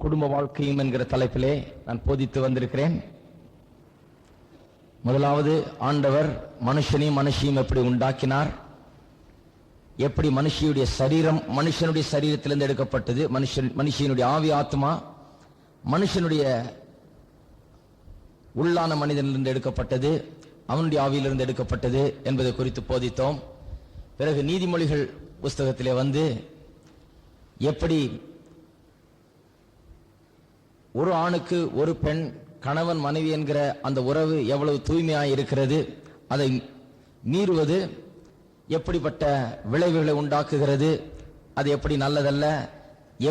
குடும்ப வாழ்க்கையும் என்கிற தலைப்பிலே நான் போதித்து வந்திருக்கிறேன். முதலாவது, ஆண்டவர் மனுஷனையும் மனுஷியும் எப்படி உண்டாக்கினார், எப்படி மனுஷியுடைய சரீரம் மனுஷனுடைய சரீரத்திலிருந்து எடுக்கப்பட்டது, மனுஷனுடைய ஆவி ஆத்மா மனுஷனுடைய உள்ளான மனிதனிலிருந்து எடுக்கப்பட்டது, அவனுடைய ஆவியிலிருந்து எடுக்கப்பட்டது என்பதை குறித்து போதித்தோம். பிறகு நீதிமொழிகள் புஸ்தகத்திலே வந்து எப்படி ஒரு ஆணுக்கு ஒரு பெண், கணவன் மனைவி என்கிற அந்த உறவு எவ்வளவு தூய்மையாய் இருக்கிறது, அதை மீறுவது எப்படிப்பட்ட விளைவுகளை உண்டாக்குகிறது, அது எப்படி நல்லதல்ல,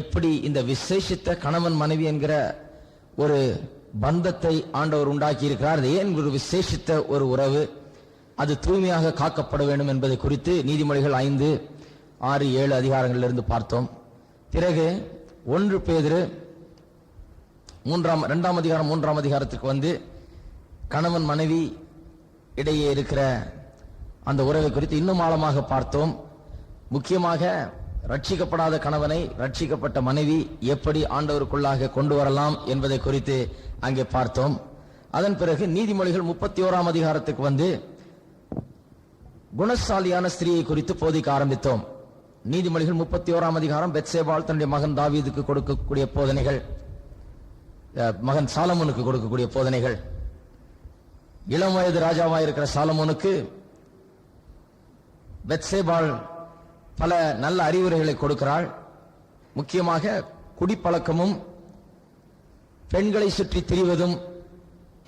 எப்படி இந்த விசேஷித்த கணவன் மனைவி என்கிற ஒரு பந்தத்தை ஆண்டவர் உண்டாக்கி இருக்கிறார், ஏன் ஒரு விசேஷித்த ஒரு உறவு, அது தூய்மையாக காக்கப்பட வேண்டும் என்பதை குறித்து நீதிமொழிகள் 5, 6, 7 அதிகாரங்களிலிருந்து பார்த்தோம். பிறகு 1 பேதுரு 2ஆம் அதிகாரம் 3ஆம் அதிகாரத்துக்கு வந்து கணவன் மனைவி இடையே இருக்கிற அந்த உறவை குறித்து இன்னும் ஆழமாக பார்த்தோம். முக்கியமாக ரட்சிக்கப்படாத கணவனை ரட்சிக்கப்பட்ட மனைவி எப்படி ஆண்டவருக்குள்ளாக கொண்டு வரலாம் என்பதை குறித்து அங்கே பார்த்தோம். அதன் பிறகு நீதிமொழிகள் 31ஆம் அதிகாரத்துக்கு வந்து குணசாலியான ஸ்திரீயை குறித்து போதிக்க ஆரம்பித்தோம். நீதிமொழிகள் 31ஆம் அதிகாரம் பெத்சேபாள் தன்னுடைய மகன் தாவீதுக்கு கொடுக்கக்கூடிய போதனைகள், மகன் சாலமோனுக்கு கொடுக்கக்கூடிய போதனைகள், இளம் வயது ராஜாவாக இருக்கிற சாலமோனுக்கு பெத்சேபாள் பல நல்ல அறிவுரைகளை கொடுக்கிறாள். முக்கியமாக குடிப்பழக்கமும் பெண்களை சுற்றி திரிவதும்,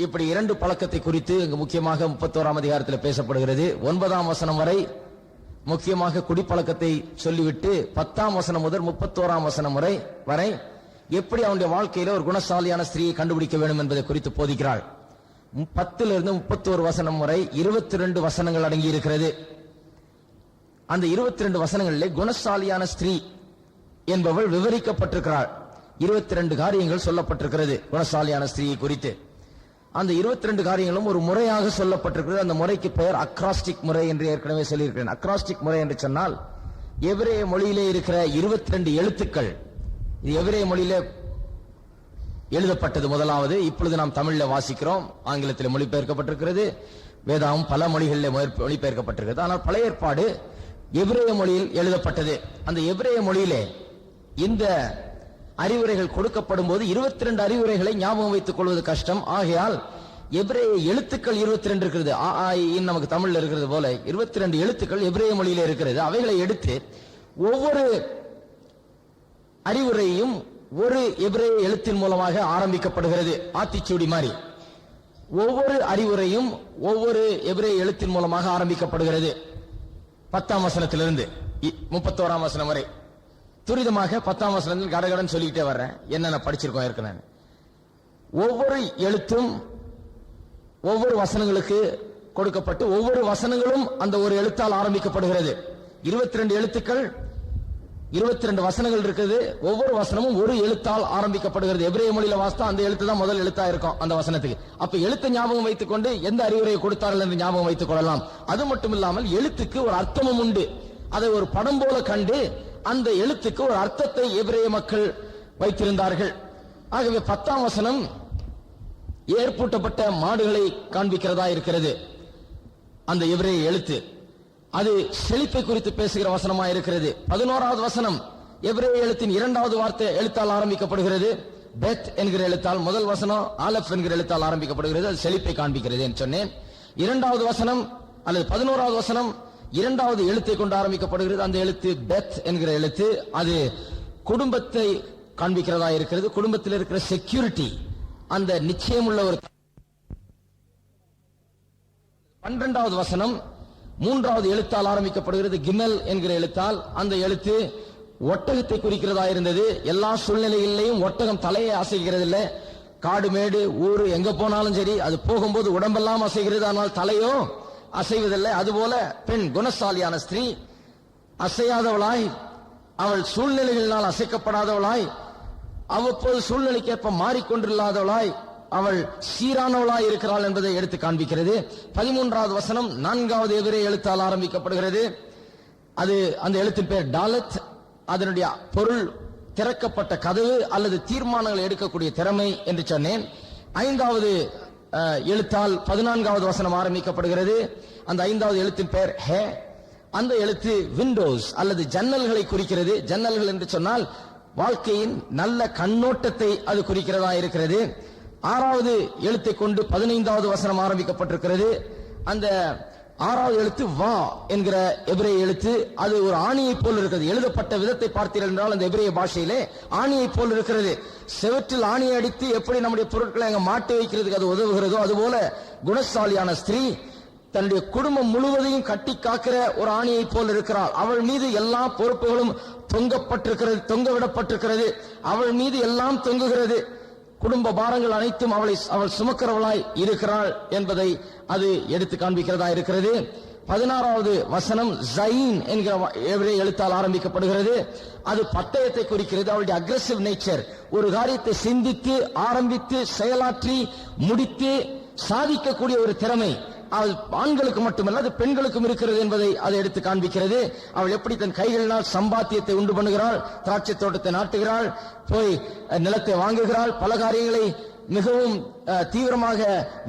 இப்படி 2 பழக்கத்தை குறித்து முக்கியமாக 31ஆம் அதிகாரத்தில் பேசப்படுகிறது. 9ஆம் வசனம் வரை முக்கியமாக குடிப்பழக்கத்தை சொல்லிவிட்டு 10ஆம் வசனம் முதல் 31ஆம் வசனம் வரை எப்படி அவனுடைய வாழ்க்கையில ஒரு குணசாலியான ஸ்திரீயை கண்டுபிடிக்க வேண்டும் என்பதை குறித்து போதிக்கிறாள். 10லிருந்து 31 வசனம் வரை 22 வசனங்கள் அடங்கி இருக்கிறது. அந்த 22 வசனங்களிலே குணசாலியான ஸ்திரீ என்பவள் விவரிக்கப்பட்டிருக்கிறாள். 22 காரியங்கள் சொல்லப்பட்டிருக்கிறது குணசாலியான ஸ்திரீயை குறித்து. அந்த 22 காரியங்களும் ஒரு முறையாக சொல்லப்பட்டிருக்கிறது. அந்த முறைக்கு பெயர் அக்ராஸ்டிக் முறை என்று ஏற்கனவே சொல்லியிருக்கிறேன். அக்ராஸ்டிக் முறை என்று சொன்னால் எபிரேய மொழியிலே இருக்கிற 22 எழுத்துக்கள். இது எபிரேய மொழியிலே எழுதப்பட்டது முதலாவது. இப்பொழுது நாம் தமிழில் வாசிக்கிறோம், ஆங்கிலத்தில் மொழிபெயர்க்கப்பட்டிருக்கிறது. வேதாவும் பல மொழிகளில் மொழிபெயர்க்கப்பட்டிருக்கிறது. ஆனால் பழைய ஏற்பாடு எபிரேய மொழியில் எழுதப்பட்டது. அந்த எபிரேய மொழியிலே இந்த அறிவுரைகள் கொடுக்கப்படும் போது 22 அறிவுரைகளை ஞாபகம் வைத்துக் கொள்வது கஷ்டம். ஆகையால் எபிரேய எழுத்துக்கள் 22 இருக்கிறது. நமக்கு தமிழ்ல இருக்கிறது போல 22 எழுத்துக்கள் எபிரேய மொழியிலே இருக்கிறது. அவைகளை எடுத்து ஒவ்வொரு அறிவுரையும் ஒரு எபிரேய எழுத்தின் மூலமாக ஆரம்பிக்கப்படுகிறது. ஆத்திச்சூடி மாதிரி ஒவ்வொரு அறிவுரையும் ஒவ்வொரு எபிரேய எழுத்தின் மூலமாக ஆரம்பிக்கப்படுகிறது. 10ஆம் வசனத்திலிருந்து 31ஆம் வசனம் வரை துரிதமாக 10ஆம் வசனத்தில் கடகடன் சொல்லிக்கிட்டே வர்றேன், என்னென்ன படிச்சிருக்கோம் ஏற்கனவே. ஒவ்வொரு எழுத்தும் ஒவ்வொரு வசனங்களுக்கு கொடுக்கப்பட்டு ஒவ்வொரு வசனங்களும் அந்த ஒரு எழுத்தால் ஆரம்பிக்கப்படுகிறது. 22 எழுத்துக்கள், 22 வசனங்கள் இருக்குது. ஒவ்வொரு வசனமும் ஒரு எழுத்தால் ஆரம்பிக்கப்படுகிறது. எபிரேய மொழியில வாசித்தா அந்த எழுத்து தான் முதல் எழுத்தா இருக்கும் அந்த வசனத்துக்கு. அப்ப எழுத்தை ஞாபகம் வைத்துக் கொண்டு எந்த அறிவுரையை கொடுத்தார்கள் என்று ஞாபகம் வைத்துக் கொள்ளலாம். அது மட்டும் இல்லாமல் எழுத்துக்கு ஒரு அர்த்தமும் உண்டு. அதை ஒரு படம் போல கண்டு அந்த எழுத்துக்கு ஒரு அர்த்தத்தை எபிரேய மக்கள் வைத்திருந்தார்கள். ஆகவே 10ஆம் வசனம் ஏற்பூட்டப்பட்ட மாடுகளை காண்பிக்கிறதா இருக்கிறது. அந்த எபிரேய எழுத்து அது செழிப்பை குறித்து பேசுகிற வசனமா இருக்கிறது. 11வது வசனம் எபிரேய எழுத்தின் 2வது வார்த்தை எழுத்தால் ஆரம்பிக்கப்படுகிறது. பெத் என்கிற எழுத்தால். முதல் வசனம் ஆலப் என்கிற எழுத்தால் ஆரம்பிக்கப்படுகிறது. அது செழிப்பை காண்பிக்கிறது என்று சொன்னேன். 2வது வசனம் அல்லது 11வது வசனம் 2வது எழுத்தை கொண்டு ஆரம்பிக்கப்படுகிறது. அந்த எழுத்து பெத் என்கிற எழுத்து. அது குடும்பத்தை காண்பிக்கிறதா இருக்கிறது. குடும்பத்தில் இருக்கிற செக்யூரிட்டி, அந்த நிச்சயமுள்ள ஒரு. 12வது வசனம் 3வது எழுத்தால் ஆரம்பிக்கப்படுகிறது. கிமல் என்கிற எழுத்தால். அந்த எழுத்து ஒட்டகத்தை குறிக்கிறதா இருந்தது. எல்லா சூழ்நிலைகளிலேயும் ஒட்டகம் தலையை அசைகிறது இல்லை. காடு மேடு ஊரு எங்க போனாலும் சரி அது போகும்போது உடம்பெல்லாம் அசைகிறது, ஆனால் தலையோ அசைவதில்லை. அதுபோல பெண் குணசாலியான ஸ்திரீ அசையாதவளாய், அவள் சூழ்நிலைகளினால் அசைக்கப்படாதவளாய், அவ்வப்போது சூழ்நிலைக்கேற்ப மாறிக்கொண்டில்லாதவளாய், அவள் சீரானவளாய் இருக்கிறாள் என்பதை எடுத்து காண்பிக்கிறது. 13வது வசனம் 4வது எபிரேய எழுத்தால் ஆரம்பிக்கப்படுகிறது. அது அந்த எழுத்தின் பேர் டாலத். அதனுடைய பொருள் திறக்கப்பட்ட கதவு அல்லது தீர்மானங்களை எடுக்கக்கூடிய திறமை என்று சொன்னேன். 5வது எழுத்தால் 14வது வசனம் ஆரம்பிக்கப்படுகிறது. அந்த 5வது எழுத்தின் பெயர் ஹே. அந்த எழுத்து விண்டோஸ் அல்லது ஜன்னல்களை குறிக்கிறது. ஜன்னல்கள் என்று சொன்னால் வாழ்க்கையின் நல்ல கண்ணோட்டத்தை அது குறிக்கிறதா இருக்கிறது. 6வது எழுத்தை கொண்டு 15வது வசனம் ஆரம்பிக்கப்பட்டிருக்கிறது. அந்த 6வது எழுத்து வா என்கிற எபிரேய எழுத்து. அது ஒரு ஆணியை போல் இருக்கிறது. எழுதப்பட்ட விதத்தை பார்த்தீர்கள் என்றால் அந்த எபிரேய பாஷையிலே ஆணியை போல் இருக்கிறது. செவற்றில் ஆணியை அடித்து எப்படி நம்முடைய பொருட்களை அங்க மாட்டி வைக்கிறதுக்கு அது உதவுகிறதோ அதுபோல குணசாலியான ஸ்திரீ தன்னுடைய குடும்பம் முழுவதையும் கட்டி காக்கிற ஒரு ஆணியை போல் இருக்கிறாள். அவள் மீது எல்லா பொறுப்புகளும் தொங்கவிடப்பட்டிருக்கிறது. அவள் மீது எல்லாம் தொங்குகிறது. குடும்ப பாரங்கள் அனைத்தும் அவள் சுமக்கிறவளாய் இருக்கிறாள் என்பதை அது எடுத்து காண்பிக்கிறதா இருக்கிறது. 16வது வசனம் ஜைன் என்கிற எபிரேய எழுத்தால் ஆரம்பிக்கப்படுகிறது. அது பட்டயத்தை குறிக்கிறது. அவளுடைய அக்ரெசிவ் நேச்சர், ஒரு காரியத்தை சிந்தித்து ஆரம்பித்து செயலாற்றி முடித்து சாதிக்கக்கூடிய ஒரு திறமை அது ஆண்களுக்கு மட்டுமல்ல அது பெண்களுக்கும் இருக்கிறது என்பதை அதை எடுத்து காண்பிக்கிறது. அவள் எப்படி தன் கைகளினால் சம்பாத்தியத்தை உண்டு பண்ணுகிறாள், திராட்சை தோட்டத்தை நாட்டுகிறாள், போய் நிலத்தை வாங்குகிறாள், பல காரியங்களை மிகவும் தீவிரமாக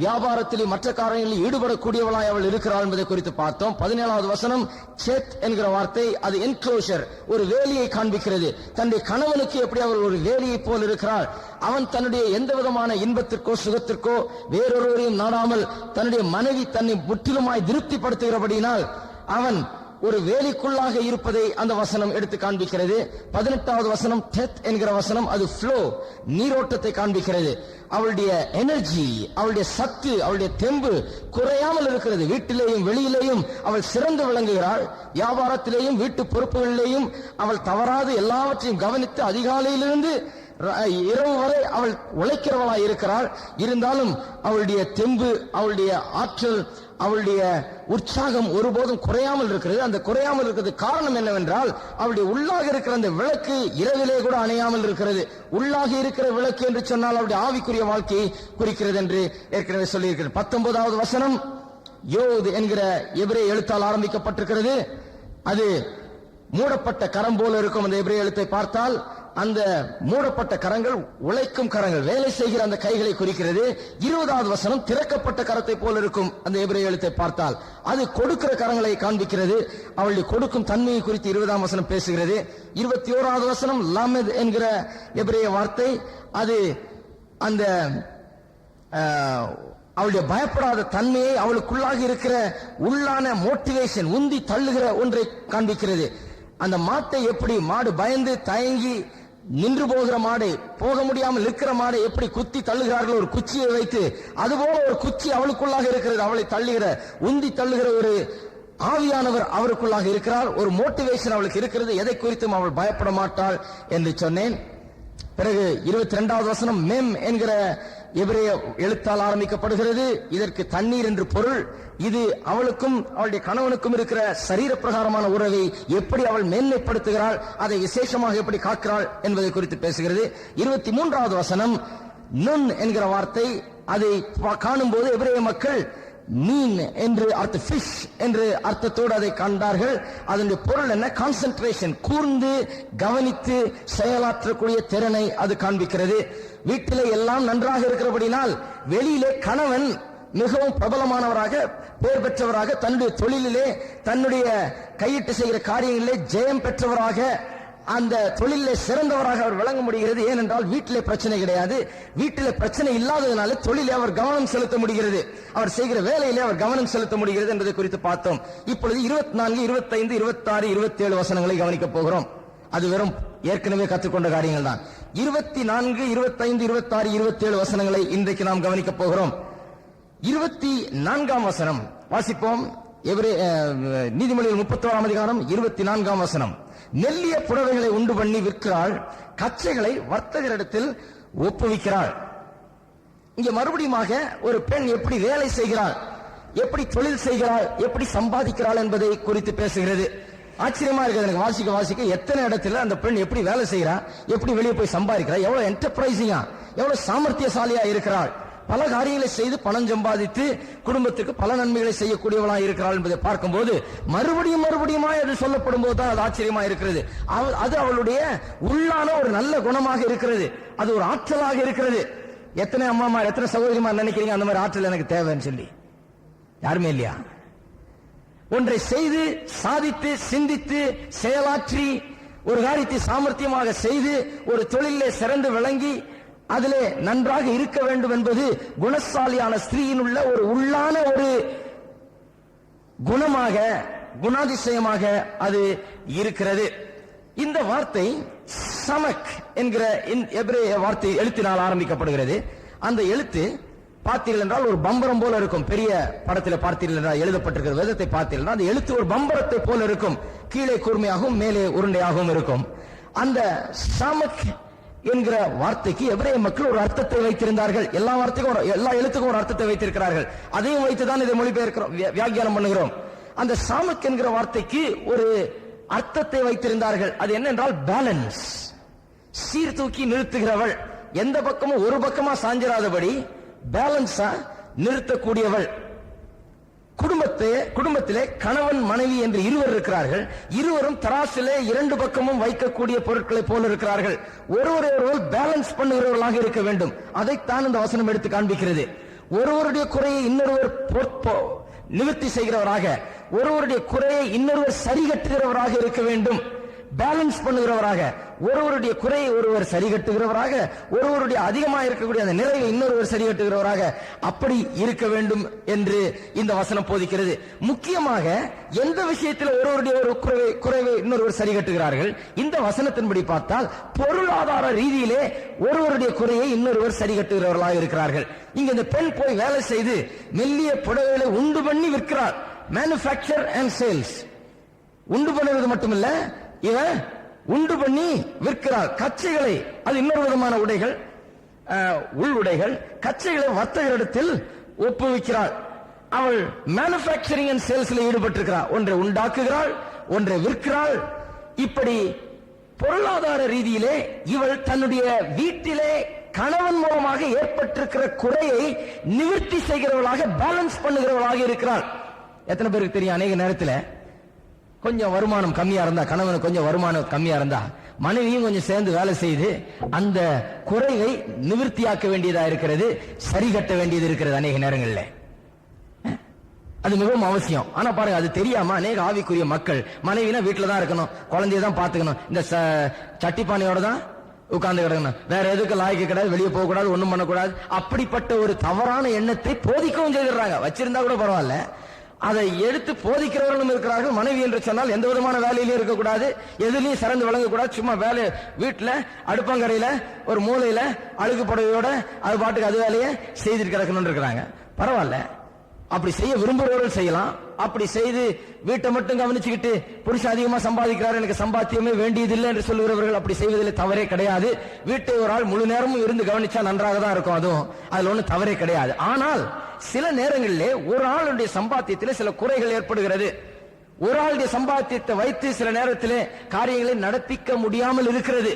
வியாபாரத்திலும் மற்ற காரியங்களில் ஈடுபடக்கூடியவளாய் அவள் இருக்கிறாள் என்பதை குறித்து பார்த்தோம். 17வது வசனம் சேத் என்கிற வார்த்தை அது என்க்ளோஷர், ஒரு வேலியை காண்பிக்கிறது. தன்னுடைய கணவனுக்கு எப்படி அவள் ஒரு வேலியை போல் இருக்கிறாள். அவன் தன்னுடைய எந்த விதமான இன்பத்திற்கோ சுகத்திற்கோ வேறொருவரையும் நாடாமல் தன்னுடைய மனைவி தன்னை முற்றிலுமாய் திருப்திப்படுத்துகிறபடியினால் அவன் ஒரு வேலிக்குள்ளாக இருப்பதை அந்த வசனம் எடுத்து காண்பிக்கிறது. 18வது வசனம் டெத் என்கிற வசனம் அது ஃப்ளோ, நீரோட்டத்தை காண்பிக்கிறது. அவளுடைய எனர்ஜி, அவளுடைய சத்து, அவளுடைய தெம்பு குறையாமல் இருக்கிறது. வீட்டிலேயும் வெளியிலேயும் அவள் சிறந்து விளங்குகிறாள். வியாபாரத்திலேயும் வீட்டு பொறுப்புகளிலேயும் அவள் தவறாது எல்லாவற்றையும் கவனித்து அதிகாலையிலிருந்து இரவு வரை அவள் உழைக்கிறவளாய் இருக்கிறாள். இருந்தாலும் அவளுடைய தெம்பு, அவளுடைய ஆற்றல், அவளுடைய உற்சாகம் ஒருபோதும் குறையாமல் இருக்கிறது. அந்த குறையாமல் இருக்கிறது காரணம் என்னவென்றால் அவளுடைய உள்ளாக இருக்கிற அந்த விளக்கு இரவிலே கூட அணையாமல் இருக்கிறது. உள்ளாக இருக்கிற விளக்கு என்று சொன்னால் அவருடைய ஆவிக்குரிய வாழ்க்கையை குறிக்கிறது என்று ஏற்கனவே சொல்லியிருக்கிறது. 19வது வசனம் யோத் என்கிற எபிரேய எழுத்தால் ஆரம்பிக்கப்பட்டிருக்கிறது. அது மூடப்பட்ட கரம் போல இருக்கும். அந்த எபிரேய எழுத்தை பார்த்தால் அந்த மூடப்பட்ட கரங்கள் உழைக்கும் கரங்கள், வேலை செய்கிற அந்த கைகளை குறிக்கிறது. 20வது வசனம் திறக்கப்பட்ட கரத்தை போல இருக்கும். அந்த எபிரேய எழுத்தை பார்த்தால் அது கொடுக்கிற கரங்களை காண்பிக்கிறது. அவளுடைய கொடுக்கும் தன்மையை குறித்து 20ஆம் வசனம் பேசுகிறது. 21வது வசனம் லாமெத் என்கிற எபிரேய வார்த்தை அது அந்த அவளுடைய பயப்படாத தன்மையை, அவளுக்குள்ளாக இருக்கிற உள்ளான மோட்டிவேஷன், உந்தி தள்ளுகிற ஒன்றை காண்பிக்கிறது. அந்த மாட்டை எப்படி மாடு பயந்து தயங்கி நின்று போகிற மாடை, போக முடியாமல் இருக்கிற மாடை எப்படி குத்தி தள்ளுகிறார்கள் ஒரு குச்சியை வைத்து, அதுபோல ஒரு குச்சி அவளுக்குள்ளாக இருக்கிறது. அவளை தள்ளுகிற, உந்தி தள்ளுகிற ஒரு ஆவியானவர் அவருக்குள்ளாக இருக்கிறார். ஒரு மோட்டிவேஷன் அவளுக்கு இருக்கிறது. எதை குறித்தும் அவள் பயப்பட மாட்டாள் என்று சொன்னேன். பிறகு 22வது வசனம் மெம் என்கிற எபிரேய எழுத்தால் ஆரம்பிக்கப்படுகிறது. இதற்கு தண்ணீர் என்று பொருள். இது அவளுக்கும் அவளுடைய கணவனுக்கும் இருக்கிற சரீர பிரகாரமான உறவை எப்படி அவள் மேன்மைப்படுத்துகிறாள், அதை விசேஷமாக எப்படி காக்கிறாள் என்பதை குறித்து பேசுகிறது. 23வது வசனம் நுன் என்கிற வார்த்தை, அதை காணும் போது எபிரேய மக்கள் மீன் என்று அர்த்த ஃபிஷ் என்று அர்த்தத்தோடு அதை கண்டார்கள். அதனுடைய பொருள் என்ன? கான்சென்ட்ரேஷன், கூர்ந்து கவனித்து செயலாற்றக்கூடிய திறனை அது காண்பிக்கிறது. வீட்டிலே எல்லாம் நன்றாக இருக்கிறபடினால் வெளியிலே கணவன் மிகவும் பிரபலமானவராக, பேர் பெற்றவராக, தன்னுடைய தொழிலிலே தன்னுடைய கையிட்டு செய்கிற காரியங்களிலே ஜெயம் பெற்றவராக, அந்த தொழிலே சிறந்தவராக அவர் விளங்க முடிகிறது. ஏனென்றால் வீட்டிலே பிரச்சனை கிடையாது. வீட்டிலே பிரச்சனை இல்லாததுனால தொழிலே அவர் கவனம் செலுத்த முடிகிறது. அவர் செய்கிற வேலையிலே அவர் கவனம் செலுத்த முடிகிறது என்பதை குறித்து பார்த்தோம். இப்பொழுது 24, 25, 26, 27 வசனங்களை கவனிக்க போகிறோம். அது வெறும் ஏற்கனவே கற்றுக்கொண்ட காரியங்கள் தான். 24, 25, 26, 27 வசனங்களை இன்றைக்கு நாம் கவனிக்க போகிறோம். 24ஆம் வசனம் வாசிப்போம். நீதிமொழிகள் 31ஆம் அதிகாரம் 24ஆம் வசனம். நெல்லிய புடவைகளை உண்டு பண்ணி விற்கிறாள், கச்சைகளை வர்த்தகரிடத்தில் ஒப்புவிக்கிறாள். இங்க மறுபடியும் ஒரு பெண் எப்படி வேலை செய்கிறாள், எப்படி தொழில் செய்கிறாள், எப்படி சம்பாதிக்கிறாள் என்பதை குறித்து பேசுகிறது. ஆச்சரியமா இருக்குது எனக்கு வாசிக்க வாசிக்க. எத்தனை இடத்துல அந்த பெண் எப்படி வேலை செய்கிறா, எப்படி வெளியே போய் சம்பாதிக்கிறா, எவ்வளவு என்டர்பிரைசிங்கா, எவ்வளவு சாமர்த்தியசாலியா இருக்கிறாள். பல காரியங்களை செய்து பணம் சம்பாதித்து குடும்பத்துக்கு பல நன்மைகளை செய்யக்கூடியவளாக இருக்கிறாள் என்பதை பார்க்கும்போது மறுபடியும் மறுபடியுமாய் அது சொல்லப்படும் போது தான் அது ஆச்சரியமா இருக்கிறது. அது அவளுடைய உள்ளான ஒரு நல்ல குணமாக இருக்கிறது, அது ஒரு ஆற்றலாக இருக்கிறது. எத்தனை அம்மாமா எத்தனை சகோதரிமா நினைக்கிறீங்க அந்த மாதிரி ஆற்றல் எனக்கு தேவைன்னு சொல்லி? யாருமே இல்லையா? ஒன்றை செய்து சாதித்து சிந்தித்து செயலாற்றி ஒரு காரியத்தை சாமர்த்தியமாக செய்து ஒரு தொழிலே சிறந்து விளங்கி அதிலே நன்றாக இருக்க வேண்டும் என்பது குணசாலியான ஸ்திரீயின் உள்ள ஒரு உள்ளான ஒரு குணமாக குணாதிசயமாக அது இருக்கிறது. இந்த வார்த்தை சமக் என்கிற எபிரேய வார்த்தை எழுத்தினால் ஆரம்பிக்கப்படுகிறது. அந்த எழுத்து பார்த்தீர்கள் என்றால் ஒரு பம்பரம் போல இருக்கும். பெரிய படத்தில் பார்த்தீர்கள் என்றால் எழுதப்பட்டிருக்கிற வேதத்தை பார்த்தீர்கள் அந்த எழுத்து ஒரு பம்பரத்தை போல இருக்கும். கீழே கூர்மையாகவும் மேலே உருண்டையாகவும் இருக்கும். அந்த சமக் என்கிற வார்த்தைக்கு எபிரேய மக்கள் ஒரு அர்த்தத்தை வைத்திருந்தார்கள். எல்லா வார்த்தைக்கும் எல்லா எழுத்துக்கும் ஒரு அர்த்தத்தை வைத்திருக்கிறார்கள். அதையும் வைத்துதான் இதை மொழிபெயர்க்கிறோம், வியாக்கியானம் பண்ணுகிறோம். அந்த சாமக் என்கிற வார்த்தைக்கு ஒரு அர்த்தத்தை வைத்திருந்தார்கள். அது என்னென்றால் பேலன்ஸ், சீர்தூக்கி நிறுத்துகிறவள், எந்த பக்கமும் ஒரு பக்கமா சாஞ்சிராதபடி பேலன்ஸா நிறுத்தக்கூடியவள். குடும்பத்திலே கணவன் மனைவி என்று இருவர் இருக்கிறார்கள். இருவரும் தராசிலே இரண்டு பக்கமும் வைக்கக்கூடிய பொருட்களை போல இருக்கிறார்கள். ஒருவரை ஒருவர் பேலன்ஸ் பண்ணுகிறவர்களாக இருக்க வேண்டும். அதைத்தான் இந்த வசனம் எடுத்து காண்பிக்கிறது. ஒருவருடைய குறையை இன்னொருவர் நிவர்த்தி செய்கிறவராக, ஒருவருடைய குறையை இன்னொருவர் சரிகட்டுகிறவராக இருக்க வேண்டும். பேலன்ஸ் பண்ணுகிறவராக, ஒருவருடைய குறையை ஒருவர் சரிகட்டுகிறவராக, ஒருவருடைய அதிகமாக இருக்கக்கூடிய அந்த நிறைவை இன்னொருவர் சரிகட்டுகிறவராக அப்படி இருக்க வேண்டும் என்று இந்த வசனம் போதிக்கிறது. முக்கியமாக எந்த விஷயத்தில் ஒருவருடைய ஒரு குறைவை இன்னொருவர் சரிகட்டுகிறார்கள்? இந்த வசனத்தின்படி பார்த்தால் பொருளாதார ரீதியிலே ஒருவருடைய குறையை இன்னொருவர் சரிகட்டுகிறவர்களாக இருக்கிறார்கள். இங்க இந்த பெண் போய் வேலை செய்து மெல்லிய புடவைகளை உண்டு பண்ணி விற்கிறார். Manufacture and sales. உண்டு பண்ணுவது மட்டுமல்ல, இவன் உண்டு பண்ணி விற்கிறார். கச்சைகளை, அது இன்னொரு விதமான உடைகள், உள் உடைகள், கச்சைகளை வர்த்தகரிடத்தில் ஒப்புவிக்கிறாள். அவள் மேனுஃபேக்சரிங் அண்ட் சேல்ஸ்ல ஈடுபட்டிருக்கிறாள். ஒன்றை உண்டாக்குகிறாள், ஒன்றை விற்கிறாள். இப்படி பொருளாதார ரீதியிலே இவள் தன்னுடைய வீட்டிலே கணவன் மூலமாக ஏற்பட்டிருக்கிற குறையை நிவர்த்தி செய்கிறவளாக, பேலன்ஸ் பண்ணுகிறவளாக இருக்கிறாள். எத்தனை பேருக்கு தெரியும், அநேக நேரத்தில் கொஞ்சம் வருமானம் கம்மியா இருந்தா, கணவனுக்கு கொஞ்சம் வருமானம் கம்மியா இருந்தா மனைவியும் கொஞ்சம் சேர்ந்து வேலை செய்து அந்த குறைவை நிவர்த்தியாக்க வேண்டியதா இருக்கிறது, சரி கட்ட வேண்டியது இருக்கிறது அநேக நேரங்களில். அது மிகவும் அவசியம். ஆனா பாருங்க, அது தெரியாம அநேக ஆவிக்குரிய மக்கள் மனைவினா வீட்டுல தான் இருக்கணும், குழந்தைய தான் பாத்துக்கணும், இந்த சட்டிப்பானையோட தான் உட்கார்ந்து கிடக்கணும், வேற எதுக்கு லாய்க்கு கிடையாது, வெளியே போக கூடாது, ஒண்ணும் பண்ணக்கூடாது, அப்படிப்பட்ட ஒரு தவறான எண்ணத்தை போதிக்கவும் செய்திடுறாங்க. வச்சிருந்தா கூட பரவாயில்ல, அதை எடுத்து போதிக்கிறவர்களும் இருக்கிறார்கள். மனைவி என்று சொன்னால் எந்த விதமான வேலையிலும் இருக்கக்கூடாது, எதுலையும் சிறந்து விளங்கக்கூடாது, சும்மா வேலை வீட்டுல அடுப்பங்கரையில ஒரு மூலையில அழுகு புடவையோட அது பாட்டுக்கு அது வேலையை செய்துட்டு கிடக்கணும்னு இருக்கிறாங்க. பரவாயில்ல, அப்படி செய்ய விரும்புகிறவர்கள் செய்யலாம். அப்படி செய்து வீட்டை மட்டும் கவனிச்சுக்கிட்டு புருஷன் அதிகமா சம்பாதிக்கிறார், எனக்கு சம்பாத்தியமே வேண்டியதில்லை என்று சொல்லுகிறவர்கள் அப்படி செய்வதில் தவறே கிடையாது. வீட்டை ஒரு ஆள் முழு நேரமும் இருந்து கவனிச்சா நன்றாக தான் இருக்கும், அதுவும் அதுல ஒன்றும் தவறே கிடையாது. ஆனால் சில நேரங்களிலே ஒரு ஆளுடைய சம்பாத்தியத்திலே சில குறைகள் ஏற்படுகிறது. ஒரு ஆளுடைய சம்பாத்தியத்தை வைத்து சில நேரத்திலே காரியங்களை நடப்பிக்க முடியாமல் இருக்கிறது.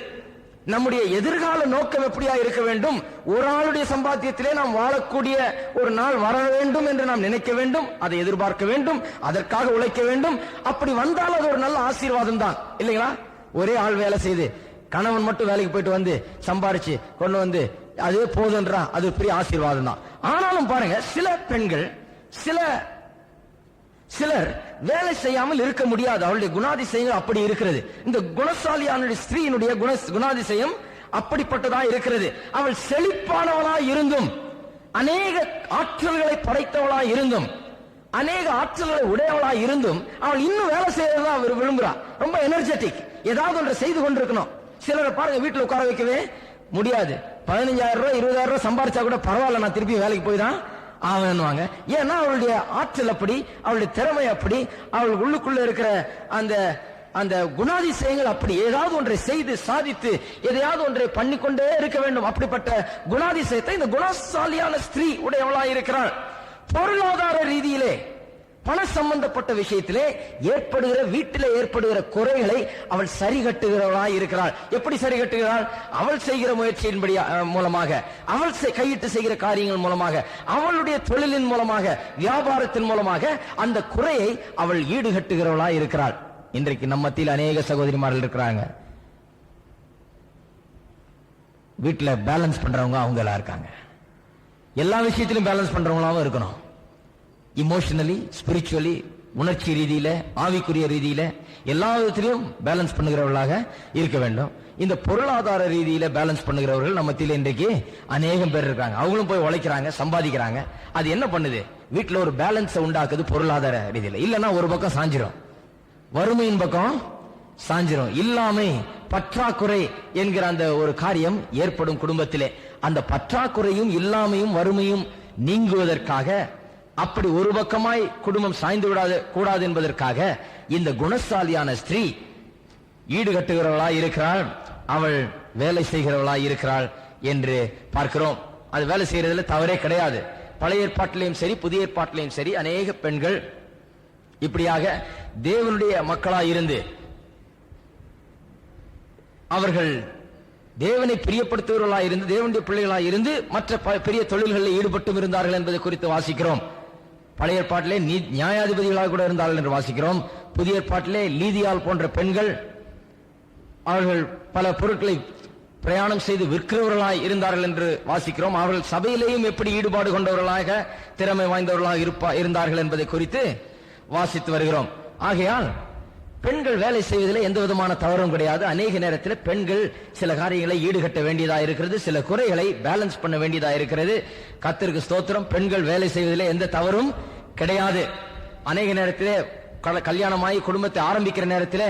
நம்முடைய எதிர்கால நோக்கம் எப்படியா இருக்க வேண்டும்? ஒரு ஆளுடைய சம்பாத்தியத்திலே நாம் வாழக்கூடிய ஒரு நாள் வர வேண்டும் என்று நாம் நினைக்க வேண்டும், அதை எதிர்பார்க்க வேண்டும், அதற்காக உழைக்க வேண்டும். அப்படி வந்தால் அது ஒரு நல்ல ஆசீர்வாதம் தான், இல்லைங்களா? ஒரே ஆள் வேலை செய்து கணவன் மட்டும் வேலைக்கு போயிட்டு வந்து சம்பாரிச்சு கொண்டு வந்து அது போதுன்றா, அது பெரிய ஆசீர்வாதம் தான். ஆனாலும் பாருங்க, சில பெண்கள் சிலர் வேலை செய்யாமல் இருக்க முடியாது. அவளுடைய குணாதிசயங்கள் அப்படி இருக்கிறது. இந்த குணசாலியான ஸ்திரீயினுடைய குணாதிசயம் அப்படிப்பட்டதா இருக்கிறது. அவள் செழிப்பானவளா இருந்தும், அநேக ஆற்றல்களை படைத்தவளா இருந்தும், அநேக ஆற்றல்களை உடையவளா இருந்தும் அவள் இன்னும் வேலை செய்யறதா அவர் விரும்புகிறார். ரொம்ப எனர்ஜெட்டிக், ஏதாவது ஒன்று செய்து கொண்டிருக்கணும். சிலரை பாருங்க, வீட்டில் உட்கார வைக்கவே முடியாது. 15,000 ரூபாய் 20,000 ரூபாய் சம்பாரிச்சா கூட பரவாயில்ல, நான் திருப்பி வேலைக்கு போய் தான் ஆவணுவாங்க. ஏன்னா அவளுடைய ஆற்றல் அப்படி, அவளுடைய திறமை அப்படி, அவள் உள்ளுக்குள்ள இருக்கிற அந்த அந்த குணாதிசயங்கள் அப்படி. ஏதாவது ஒன்றை செய்து சாதித்து எதையாவது ஒன்றை பண்ணிக்கொண்டே இருக்க வேண்டும். அப்படிப்பட்ட குணாதிசயத்தை இந்த குணசாலியான ஸ்திரீ உடையவளாய் இருக்கிறாள். பொருளாதார ரீதியிலே பண சம்பந்தப்பட்ட விஷயத்திலே ஏற்படுகிற வீட்டிலே ஏற்படுகிற குறைகளை அவள் சரி கட்டுகிறவளாய் இருக்கிறாள். எப்படி சரி கட்டுகிறாள்? அவள் செய்கிற முயற்சியின்படி மூலமாக, அவள் கையிட்டு செய்கிற காரியங்கள் மூலமாக, அவளுடைய தொழிலின் மூலமாக, வியாபாரத்தின் மூலமாக அந்த குறையை அவள் ஈடுகட்டுகிறவளாய் இருக்கிறாள். இன்றைக்கு நம்ம மத்தியில் அநேக சகோதரிமார்கள் இருக்கிறாங்க, வீட்டுல பேலன்ஸ் பண்றவங்க அவங்களா இருக்காங்க. எல்லா விஷயத்திலும் பேலன்ஸ் பண்றவங்களாவும் இருக்கணும். இமோஷனலி, ஸ்பிரிச்சுவலி, உணர்ச்சி ரீதியில, ஆவிக்குரிய ரீதியில எல்லா விதத்திலும் பேலன்ஸ் பண்ணுகிறவர்களாக இருக்க வேண்டும். இந்த பொருளாதார ரீதியில பேலன்ஸ் பண்ணுகிறவர்கள் நம்ம மத்தியில இன்றைக்கு அநேகம் பேர் இருக்காங்க. அவங்களும் போய் உழைக்கிறாங்க, சம்பாதிக்கிறாங்க. அது என்ன பண்ணுது? வீட்டுல ஒரு பேலன்ஸ் உண்டாக்குது பொருளாதார ரீதியில. இல்லைன்னா ஒரு பக்கம் சாஞ்சிரும், வறுமையின் பக்கம் சாஞ்சிரும். இல்லாமை, பற்றாக்குறை என்கிற அந்த ஒரு காரியம் ஏற்படும் குடும்பத்திலே. அந்த பற்றாக்குறையும் இல்லாமையும் வறுமையும் நீங்குவதற்காக, அப்படி ஒரு பக்கமாய் குடும்பம் சாய்ந்து விடாது கூடாது என்பதற்காக இந்த குணசாலியான ஸ்திரீ ஈடுகட்டுகிறவளாய் இருக்கிறாள், அவள் வேலை செய்கிறவளாய் இருக்கிறாள் என்று பார்க்கிறோம். அது வேலை செய்யறதுல தவறே கிடையாது. பழைய ஏற்பாட்டிலையும் சரி, புதிய ஏற்பாட்டிலையும் சரி, அநேக பெண்கள் இப்படியாக தேவனுடைய மக்களாய் இருந்து அவர்கள் தேவனை பிரியப்படுத்துவர்களாய் இருந்து, தேவனுடைய பிள்ளைகளாய் இருந்து மற்ற பெரிய தொழில்களில் ஈடுபட்டும் இருந்தார்கள் என்பதை குறித்து வாசிக்கிறோம். பழைய ஏற்பாட்டிலே நியாயாதிபதிகளாக கூட இருந்தார்கள் என்று வாசிக்கிறோம். புதிய ஏற்பாட்டிலே லீதியால் போன்ற பெண்கள் அவர்கள் பல பொருட்களை பிரயாணம் செய்து விற்கிறவர்களாய் இருந்தார்கள் என்று வாசிக்கிறோம். அவர்கள் சபையிலேயும் எப்படி ஈடுபாடு கொண்டவர்களாக, திறமை வாய்ந்தவர்களாக இருந்தார்கள் என்பதை குறித்து வாசித்து வருகிறோம். ஆகையால் பெண்கள் வேலை செய்வதில் எந்த விதமான தவறும் கிடையாது. அநேக நேரத்தில் பெண்கள் சில காரியங்களை ஈடுகட்ட வேண்டியதா இருக்கிறது, சில குறைகளை பேலன்ஸ் பண்ண வேண்டியதா இருக்கிறது. கர்த்தருக்கு ஸ்தோத்திரம், பெண்கள் வேலை செய்வதில் எந்த தவறும் கிடையாது. அநேக நேரத்திலே கல்யாணமாகி குடும்பத்தை ஆரம்பிக்கிற நேரத்தில்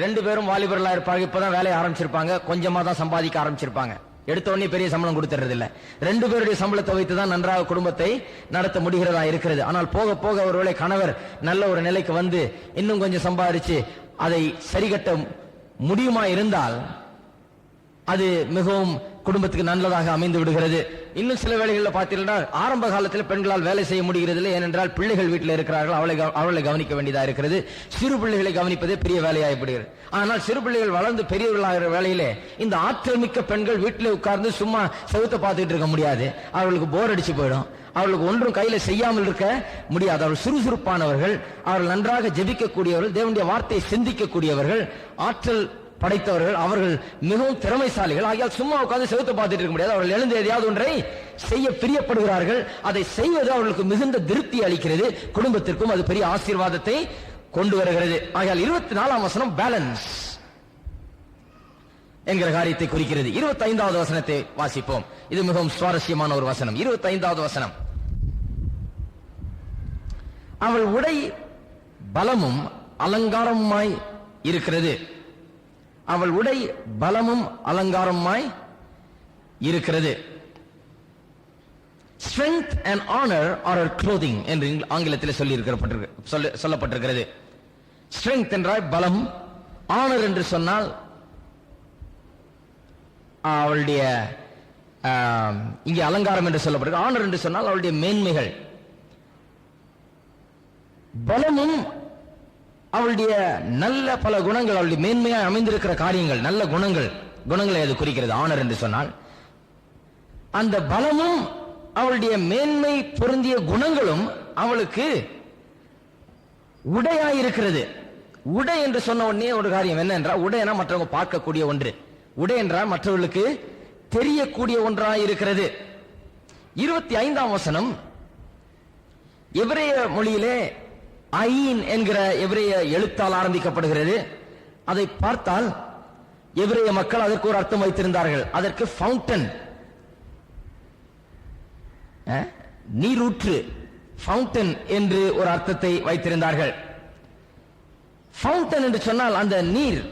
ரெண்டு பேரும் வாலிபர்களா இருப்பாங்க, இப்பதான் வேலையை ஆரம்பிச்சிருப்பாங்க, கொஞ்சமா தான் சம்பாதிக்க ஆரம்பிச்சிருப்பாங்க. எடுத்த உடனே பெரிய சம்பளம் கொடுத்துறது இல்ல. ரெண்டு பேருடைய சம்பளத்தை வைத்துதான் நன்றாக குடும்பத்தை நடத்த முடிகிறதா இருக்கிறது. ஆனால் போக போக ஒருவேளை கணவர் நல்ல ஒரு நிலைக்கு வந்து இன்னும் கொஞ்சம் சம்பாதிச்சு அதை சரிகட்ட முடியுமா இருந்தால் அது மிகவும் குடும்பத்துக்கு நல்லதாக அமைந்து விடுகிறது. இன்னும் சில வேளைகளில் பார்த்தீங்கன்னா ஆரம்ப காலத்தில் பெண்களால் வேலை செய்ய முடிகிறது, ஏனென்றால் பிள்ளைகள் வீட்டில் இருக்கிறார்கள், அவளை கவனிக்க வேண்டியதா இருக்கிறது. சிறு பிள்ளைகளை கவனிப்பதே பெரிய வேலையாகப்படுகிறது. ஆனால் சிறு பிள்ளைகள் வளர்ந்து பெரியவர்களாகிற வேலையிலே இந்த ஆற்றல் மிக்க பெண்கள் வீட்டில் உட்கார்ந்து சும்மா செவுத்த பார்த்துட்டு இருக்க முடியாது. அவர்களுக்கு போர் அடிச்சு போயிடும், அவர்களுக்கு ஒன்றும் கையில செய்யாமல் இருக்க முடியாது. அவர்கள் சுறுசுறுப்பானவர்கள், அவர்கள் நன்றாக ஜெபிக்கக்கூடியவர்கள், தேவனுடைய வார்த்தையை சிந்திக்கக்கூடியவர்கள், ஆற்றல் படைத்தவர்கள், அவர்கள் மிகவும் திறமைசாலிகள். ஆகியால் சும்மா உட்கார்ந்து செவுத்து பார்த்துட்டு இருக்க முடியாது. அவர்கள் எழுந்து எதையாவது ஒன்றை செய்ய பிரியப்படுகிறார்கள். அதை செய்வது அவர்களுக்கு மிகுந்த திருப்தி அளிக்கிறது, குடும்பத்திற்கும் அது பெரிய ஆசீர்வாதத்தை கொண்டு வருகிறது. ஆகியால் 24ஆம் வசனம் பேலன்ஸ் என்கிற காரியத்தை குறிக்கிறது. 25வது வசனத்தை வாசிப்போம். இது மிகவும் சுவாரஸ்யமான ஒரு வசனம். 25வது வசனம், அவள் உடை பலமும் அலங்காரமாய் இருக்கிறது. அவள் உடை பலமும் அலங்காரமாய் இருக்கிறது. Strength and honor are her clothing என்று ஆங்கிலத்தில் சொல்லப்பட்டிருக்கிறது. Strength என்றால் பலம், honor என்று சொன்னால் அவளுடைய இங்கே அலங்காரம் என்று சொல்லப்பட்டிருக்கு. honor என்று சொன்னால் அவளுடைய மேன்மைகள். பலமும் அவளுடைய நல்ல பல குணங்கள், அவளுடைய மேன்மையாக அமைந்திருக்கிற காரியங்கள், நல்ல குணங்களை அது குறிக்கிறது. ஆனர் என்று சொன்னால் அந்த பலமும் அவளுடைய மேன்மை பொருந்திய குணங்களும் அவளுக்கு உடையாயிருக்கிறது. உடை என்று சொன்ன உடனே ஒரு காரியம் என்ன என்றால், உடைனா மற்றவங்க பார்க்கக்கூடிய ஒன்று, உடை என்றால் மற்றவர்களுக்கு தெரியக்கூடிய ஒன்றாய் இருக்கிறது. 25ஆம் வசனம் எபிரேய மொழியிலே ஐன் என்கிற எபிரேய எழுத்தால் ஆரம்பிக்கப்படுகிறது. அதை பார்த்தால் எபிரேய மக்கள் அதற்கு ஒரு அர்த்தம் வைத்திருந்தார்கள். அதற்கு ஃபவுண்டன், நீரூற்று, ஃபவுண்டன் என்று ஒரு அர்த்தத்தை வைத்திருந்தார்கள். ஃபவுண்டன் என்று சொன்னால் அந்த நீர்,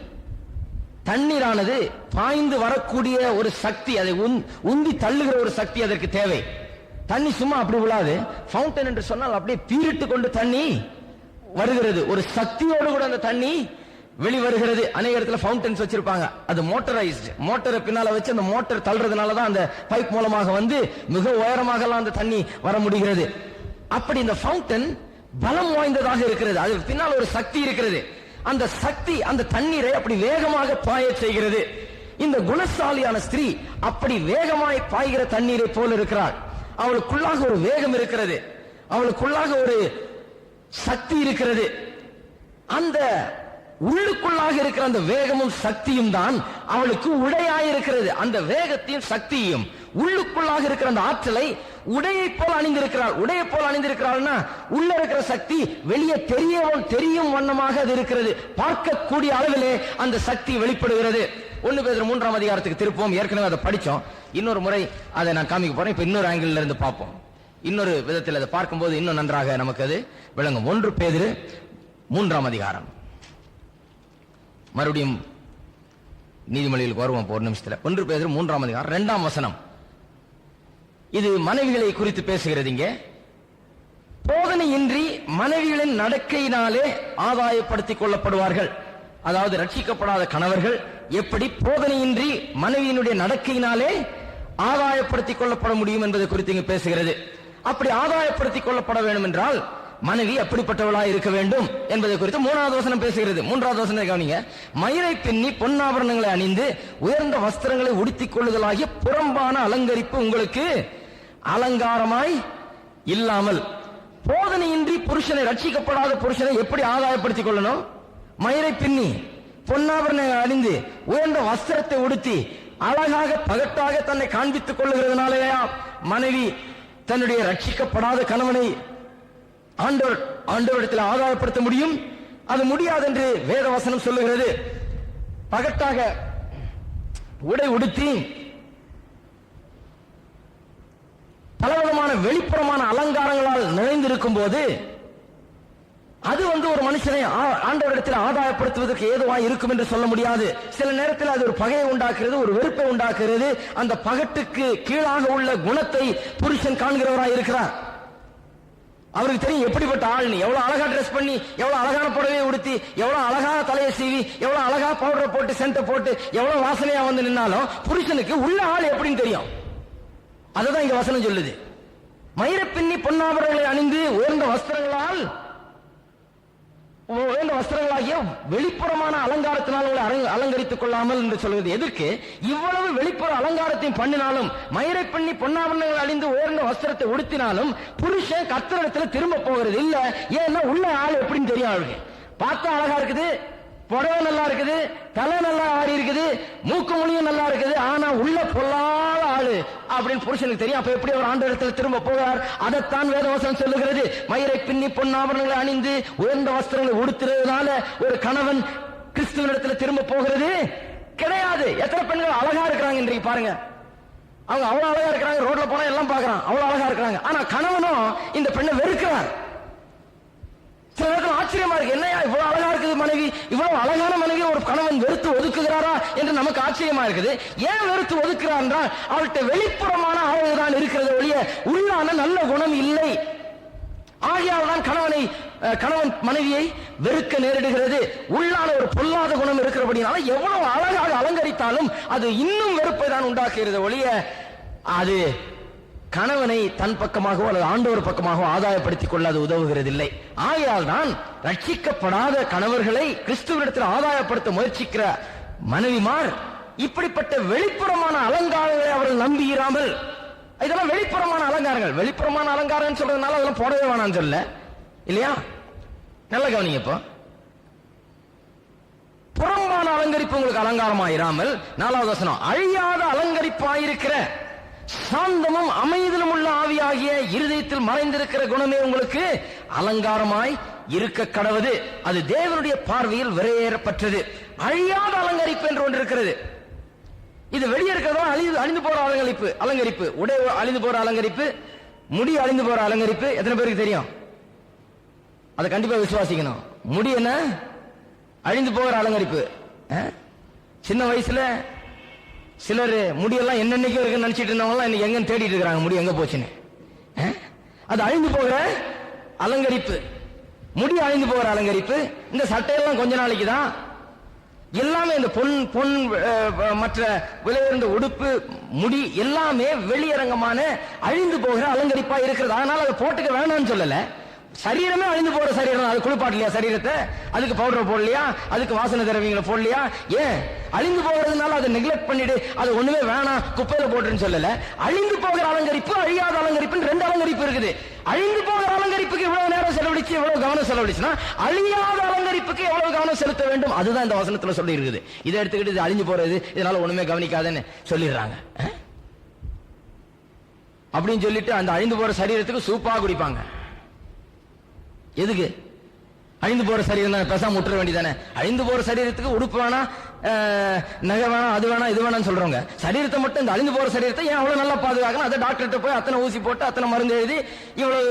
தண்ணீரானது பாய்ந்து வரக்கூடிய ஒரு சக்தி, அதை உந்தி தள்ளுகிற ஒரு சக்தி அதற்கு தேவை. தண்ணி சும்மா அப்படி விழாது. ஃபவுண்டன் என்று சொன்னால் அப்படியே பீரிட்டு கொண்டு தண்ணி வருகிறது, ஒரு சக்தியோடு கூட அந்த தண்ணி வெளிவருகிறது. அநேக இடத்துல ஃபவுண்டன்ஸ் வச்சிருப்பாங்க, அது மோட்டரைஸ்டு, மோட்டரை பின்னால வச்சு அந்த மோட்டர் தள்ளுறதுனால தான் அந்த பைப் மூலமாக வந்து மிக உயரமாக அந்த தண்ணி வர முடிகிறது. அப்படி இந்த ஃபவுண்டன் பலம் வாய்ந்ததாக இருக்கிறது. அதுக்கு பின்னால் ஒரு சக்தி இருக்கிறது. அந்த சக்தி அந்த தண்ணீரை அப்படி வேகமாக பாய செய்கிறது. இந்த குணசாலியான ஸ்திரீ அப்படி வேகமாய் பாய்கிற தண்ணீரை போல இருக்கிறாள். அவளுக்குள்ளாக ஒரு வேகம் இருக்கிறது, அவளுக்குள்ளாக ஒரு சக்தி இருக்கிறது. அந்த உள்ளுக்குள்ளாக இருக்கிற அந்த வேகமும் சக்தியும் தான் அவளுக்கு உடையாயிருக்கிறது. அந்த வேகத்தையும் சக்தியும் உள்ளுக்குள்ளாக இருக்கிற அந்த ஆற்றலை உடையை போல் அணிந்திருக்கிறாள். உடையை போல் அணிந்திருக்கிறாள்னா உள்ள இருக்கிற சக்தி வெளியே தெரியும் வண்ணமாக அது இருக்கிறது. பார்க்கக்கூடிய அளவிலே அந்த சக்தி வெளிப்படுகிறது. 1 பேதுரு 3ஆம் அதிகாரத்துக்கு திருப்போம். ஏற்கனவே அதை படிச்சோம். இன்னொரு முறை அதை நான் காமிக்க போறேன். இப்ப இன்னொரு ஆங்கிள் இருந்து பார்ப்போம். இன்னொரு விதத்தில் அதை பார்க்கும்போது இன்னும் நன்றாக நமக்கு அது விளங்கும். 1 பேதுரு 3ஆம் அதிகாரம். மறுபடியும் நீதிமொழிகளுக்கு வருவோம் ஒரு நிமிஷத்தில். 1 பேதுரு 3ஆம் அதிகாரம் 2ஆம் வசனம். இது மனைவிகளை குறித்து பேசுகிறது. இங்கே போதனையின்றி மனைவிகளின் நடக்கையினாலே ஆதாயப்படுத்திக் கொள்ளப்படுவார்கள். அதாவது ரட்சிக்கப்படாத கணவர்கள் எப்படி போதனையின்றி மனைவியினுடைய நடக்கையினாலே ஆதாயப்படுத்திக் கொள்ளப்பட முடியும் என்பதை குறித்து இங்கு பேசுகிறது. அப்படி ஆதாயப்படுத்திக் கொள்ளப்பட வேண்டும் என்றால் மனைவி அப்படிப்பட்டவளாய் இருக்க வேண்டும் என்பதை குறித்து 3வது வசனம் பேசுகிறது. 3வது வசனம் கவனிங்க. மயிரை பின்னி பொன்னாபரணங்களை அணிந்து உயர்ந்த வஸ்திரங்களை உடுத்திக் கொள்ளுதலாகிய புறம்பான அலங்கரிப்பு உங்களுக்கு அலங்காரமாய் இல்லாமல். போதனையின்றி புருஷனை, ரட்சிக்கப்படாத புருஷனை எப்படி ஆதாயப்படுத்திக் கொள்ளணும்? மயிரை பின்னி பொன்னாபரணங்களை அணிந்து உயர்ந்த வஸ்திரத்தை உடுத்தி அழகாக பகட்டாக தன்னை காண்பித்துக் கொள்ளுகிறதுனாலேயா மனைவி தன்னுடைய ரட்சிக்கப்படாத கணவனை ஆண்டவரிடத்தில் ஆதாயப்படுத்த முடியும்? அது முடியாது என்று வேத வசனம் சொல்லுகிறது. பகட்டாக உடை உடுத்தி பலவிதமான வெளிப்புறமான அலங்காரங்களால் நிறைந்திருக்கும் போது அது ஒரு மனுஷனை ஆண்டவரிடத்தில் ஆதாயப்படுத்துவதற்கு ஏதுவாய் இருக்கும் என்று சொல்ல முடியாது. சில நேரத்தில் அது ஒரு பகையை உண்டாக்குறது, ஒரு வெறுப்பை உண்டாக்குறது. அந்த பகட்டுக்கு கீழாக உள்ள குணத்தை புருஷன் காண்கிறவராய் இருக்கிறார். அவருக்கு தெரியும் எப்படிப்பட்ட ஆள், நீ எவ்வளவு அழகா ட்ரெஸ் பண்ணி, எவ்வளவு அழகான புடவையை உடுத்தி, எவ்வளவு அழகா தலையை சீவி, எவ்வளவு அழகா பவுடரை போட்டு சென்ட்டை போட்டு எவ்வளவு வாசனையா வந்து நின்னாலும் புருஷனுக்கு உள்ள ஆள் எப்படின்னு தெரியும். அதுதான் இங்க வசனம் சொல்லுது. மயிரை பின்னி பொன்னாபரணங்களை அணிந்து உயர்ந்த வஸ்திரங்களாகிய வெளிப்புறமான அலங்காரத்தினால் அலங்கரித்துக் கொள்ளாமல் என்று சொல்வது எதற்கு? இவ்வளவு வெளிப்புற அலங்காரத்தையும் பண்ணினாலும், மயிரை பண்ணி பொன்னாபரணங்கள் அணிந்து உயர்ந்த வஸ்திரத்தை உடுத்தினாலும் புருஷன் கர்த்தரிடத்தில் திரும்ப போகிறது இல்ல. ஏன்னா உள்ள ஆள் எப்படின்னு தெரியும். அவருக்கு பார்த்தா அழகா இருக்குது, புடவை நல்லா இருக்குது, தலை நல்லா ஆடி இருக்குது, மூக்கு மொழியும் நல்லா இருக்குது, ஆனா உள்ள பொல்லாத ஆளு அப்படின்னு புருஷனுக்கு தெரியும். அப்ப எப்படி அவர் ஆண்டவரிடத்தில் திரும்ப போவார்? அதைத்தான் வேதவசனம் சொல்லுகிறது. மயிரை பின்னி பொன்னாபரணங்களை அணிந்து உயர்ந்த வஸ்திரங்களை உடுத்துறதுனால ஒரு கணவன் கிறிஸ்துவனிடத்தில் திரும்ப போகிறது கிடையாது. எத்தனை பெண்கள் அழகா இருக்கிறாங்க இன்றைக்கு பாருங்க. அவங்க அவ்வளவு அழகா இருக்கிறாங்க, ரோட்ல போனா எல்லாம் பாக்குறான், அவ்வளவு அழகா இருக்கிறாங்க. ஆனா கணவனும் இந்த பெண்ணை வெறுக்கிறார். சில நேரத்தில் ஆச்சரியமா இருக்கு, என்னையா இவ்வளவு அழகா இருக்குது மனைவி, இவ்வளவு அழகான மனைவி ஒரு கணவன் வெறுத்து ஒதுக்குகிறாரா என்று நமக்கு ஆச்சரியமா இருக்குது. ஏன் வெறுத்து ஒதுக்குறார் என்றால் அவள்கிட்ட வெளிப்புறமான அழகுதான் இருக்கிறது ஒழிய உள்ளான நல்ல குணம் இல்லை. ஆகையால் தான் கணவன் மனைவியை வெறுக்க நேரிடுகிறது. உள்ளான ஒரு பொல்லாத குணம் இருக்கிறபடினால எவ்வளவு அழகாக அலங்கரித்தாலும் அது இன்னும் வெறுப்பை தான் உண்டாக்குகிறது ஒழிய அது கணவனை தன் பக்கமாகவோ அல்லது ஆண்டவர் பக்கமாகவோ ஆதாயப்படுத்திக் கொள்ள அது உதவுகிறது இல்லை. ஆகையால் தான் ரட்சிக்கப்படாத கணவர்களை கிறிஸ்துவனிடத்தில் ஆதாயப்படுத்த முயற்சிக்கிற மனைவிமார் இப்படிப்பட்ட வெளிப்புறமான அலங்காரங்களை அவர்கள் நம்பியிராமல், இதெல்லாம் வெளிப்புறமான அலங்காரங்கள். வெளிப்புறமான அலங்காரம் சொல்றதுனால அதெல்லாம் போடவே வேணாம்னு சொல்ல இல்லையா? நல்ல கவனிங்க. இப்போ புறம்பான அலங்கரிப்பு உங்களுக்கு அலங்காரமாயிராமல், 4வது வசனம், அழியாத அலங்கரிப்பாயிருக்கிற சாந்தமும் அமைதியும் உள்ள ஆவியாகிய இருதயத்தில் மறைந்திருக்கிற குணமே உங்களுக்கு அலங்காரமாய் இருக்க கடவது. அது தேவனுடைய பார்வையில் விரையேறப்பட்டது. அழியாத அலங்கரிப்பு என்று ஒன்று இருக்கிறது. இது வெளியே இருக்கிறதா அழிந்து போற அலங்கரிப்பு, உடை அழிந்து போற அலங்கரிப்பு, முடி அழிந்து போற அலங்கரிப்பு. எத்தனை பேருக்கு தெரியும்? அதை கண்டிப்பா விசுவாசிக்கணும். முடி என்ன அழிந்து போகிற அலங்கரிப்பு. சின்ன வயசுல சிலர் முடியெல்லாம் என்னன்னைக்கு இருக்குன்னு நினைச்சிட்டு இருந்தவங்க இன்னைக்கு எங்க தேடிட்டு இருக்காங்க, முடி எங்க போச்சுன்னு. அது அழிந்து போகிற அலங்கரிப்பு, முடி அழிந்து போகிற அலங்கரிப்பு. இந்த சட்டையெல்லாம் கொஞ்ச நாளைக்கு தான். எல்லாமே இந்த பொன் மற்ற விலையுயர்ந்த உடுப்பு, முடி எல்லாமே வெளியரங்கமான அழிந்து போகிற அலங்கரிப்பா இருக்கிறது. அதனால அதை போட்டுக்க வேணாம்னு சொல்லல, சரீரமே அழிந்து போற சரீரம். அது குளிப்பாட்டலையா சரீரத்தை? அதுக்கு பவுடர் போடலையா? அதுக்கு வாசனை திரவியங்களை போடலையா? ஏன் அழிந்து போகிறதுனால அதை நெக்லெக்ட் பண்ணிட்டு அது ஒண்ணுமே வேணாம் குப்பையில போட்டுன்னு சொல்லல. அழிந்து போகிற அலங்கரிப்பு, அழியாத அலங்கரிப்பு, ரெண்டு அலங்கரிப்பு இருக்குது. அழிந்து போகிற அலங்கரிப்புக்கு இவ்வளவு நேரம் செலவழிச்சு எவ்வளவு கவனம் செலவழிச்சுன்னா அழியாத அலங்கரிப்புக்கு எவ்வளவு கவனம் செலுத்த வேண்டும், அதுதான் இந்த வசனத்துல சொல்லி இருக்குது. இதை எடுத்துக்கிட்டு இது அழிஞ்சு போறது, இதனால ஒண்ணுமே கவனிக்காதுன்னு சொல்லிடுறாங்க. அப்படின்னு சொல்லிட்டு அந்த அழிந்து போற சரீரத்துக்கு சூப்பா குடிப்பாங்க. எதுக்கு? அழிந்து போற சரீரம் தானே, பேசாம முற்ற வேண்டியதானே. அழிந்து போற சரீரத்துக்கு உடுப்பு வேணா, நகை வேணாம், அது வேணாம், இது வேணாம்னு சொல்றவங்க சரீரத்தை மட்டும், இந்த அழிந்து போற சரீரத்தை ஏன் அவ்வளவு நல்லா பாதுகாக்கணும்? அதை டாக்டர்கிட்ட போய் அத்தனை ஊசி போட்டு அத்தனை மருந்து எழுதி இவ்வளவு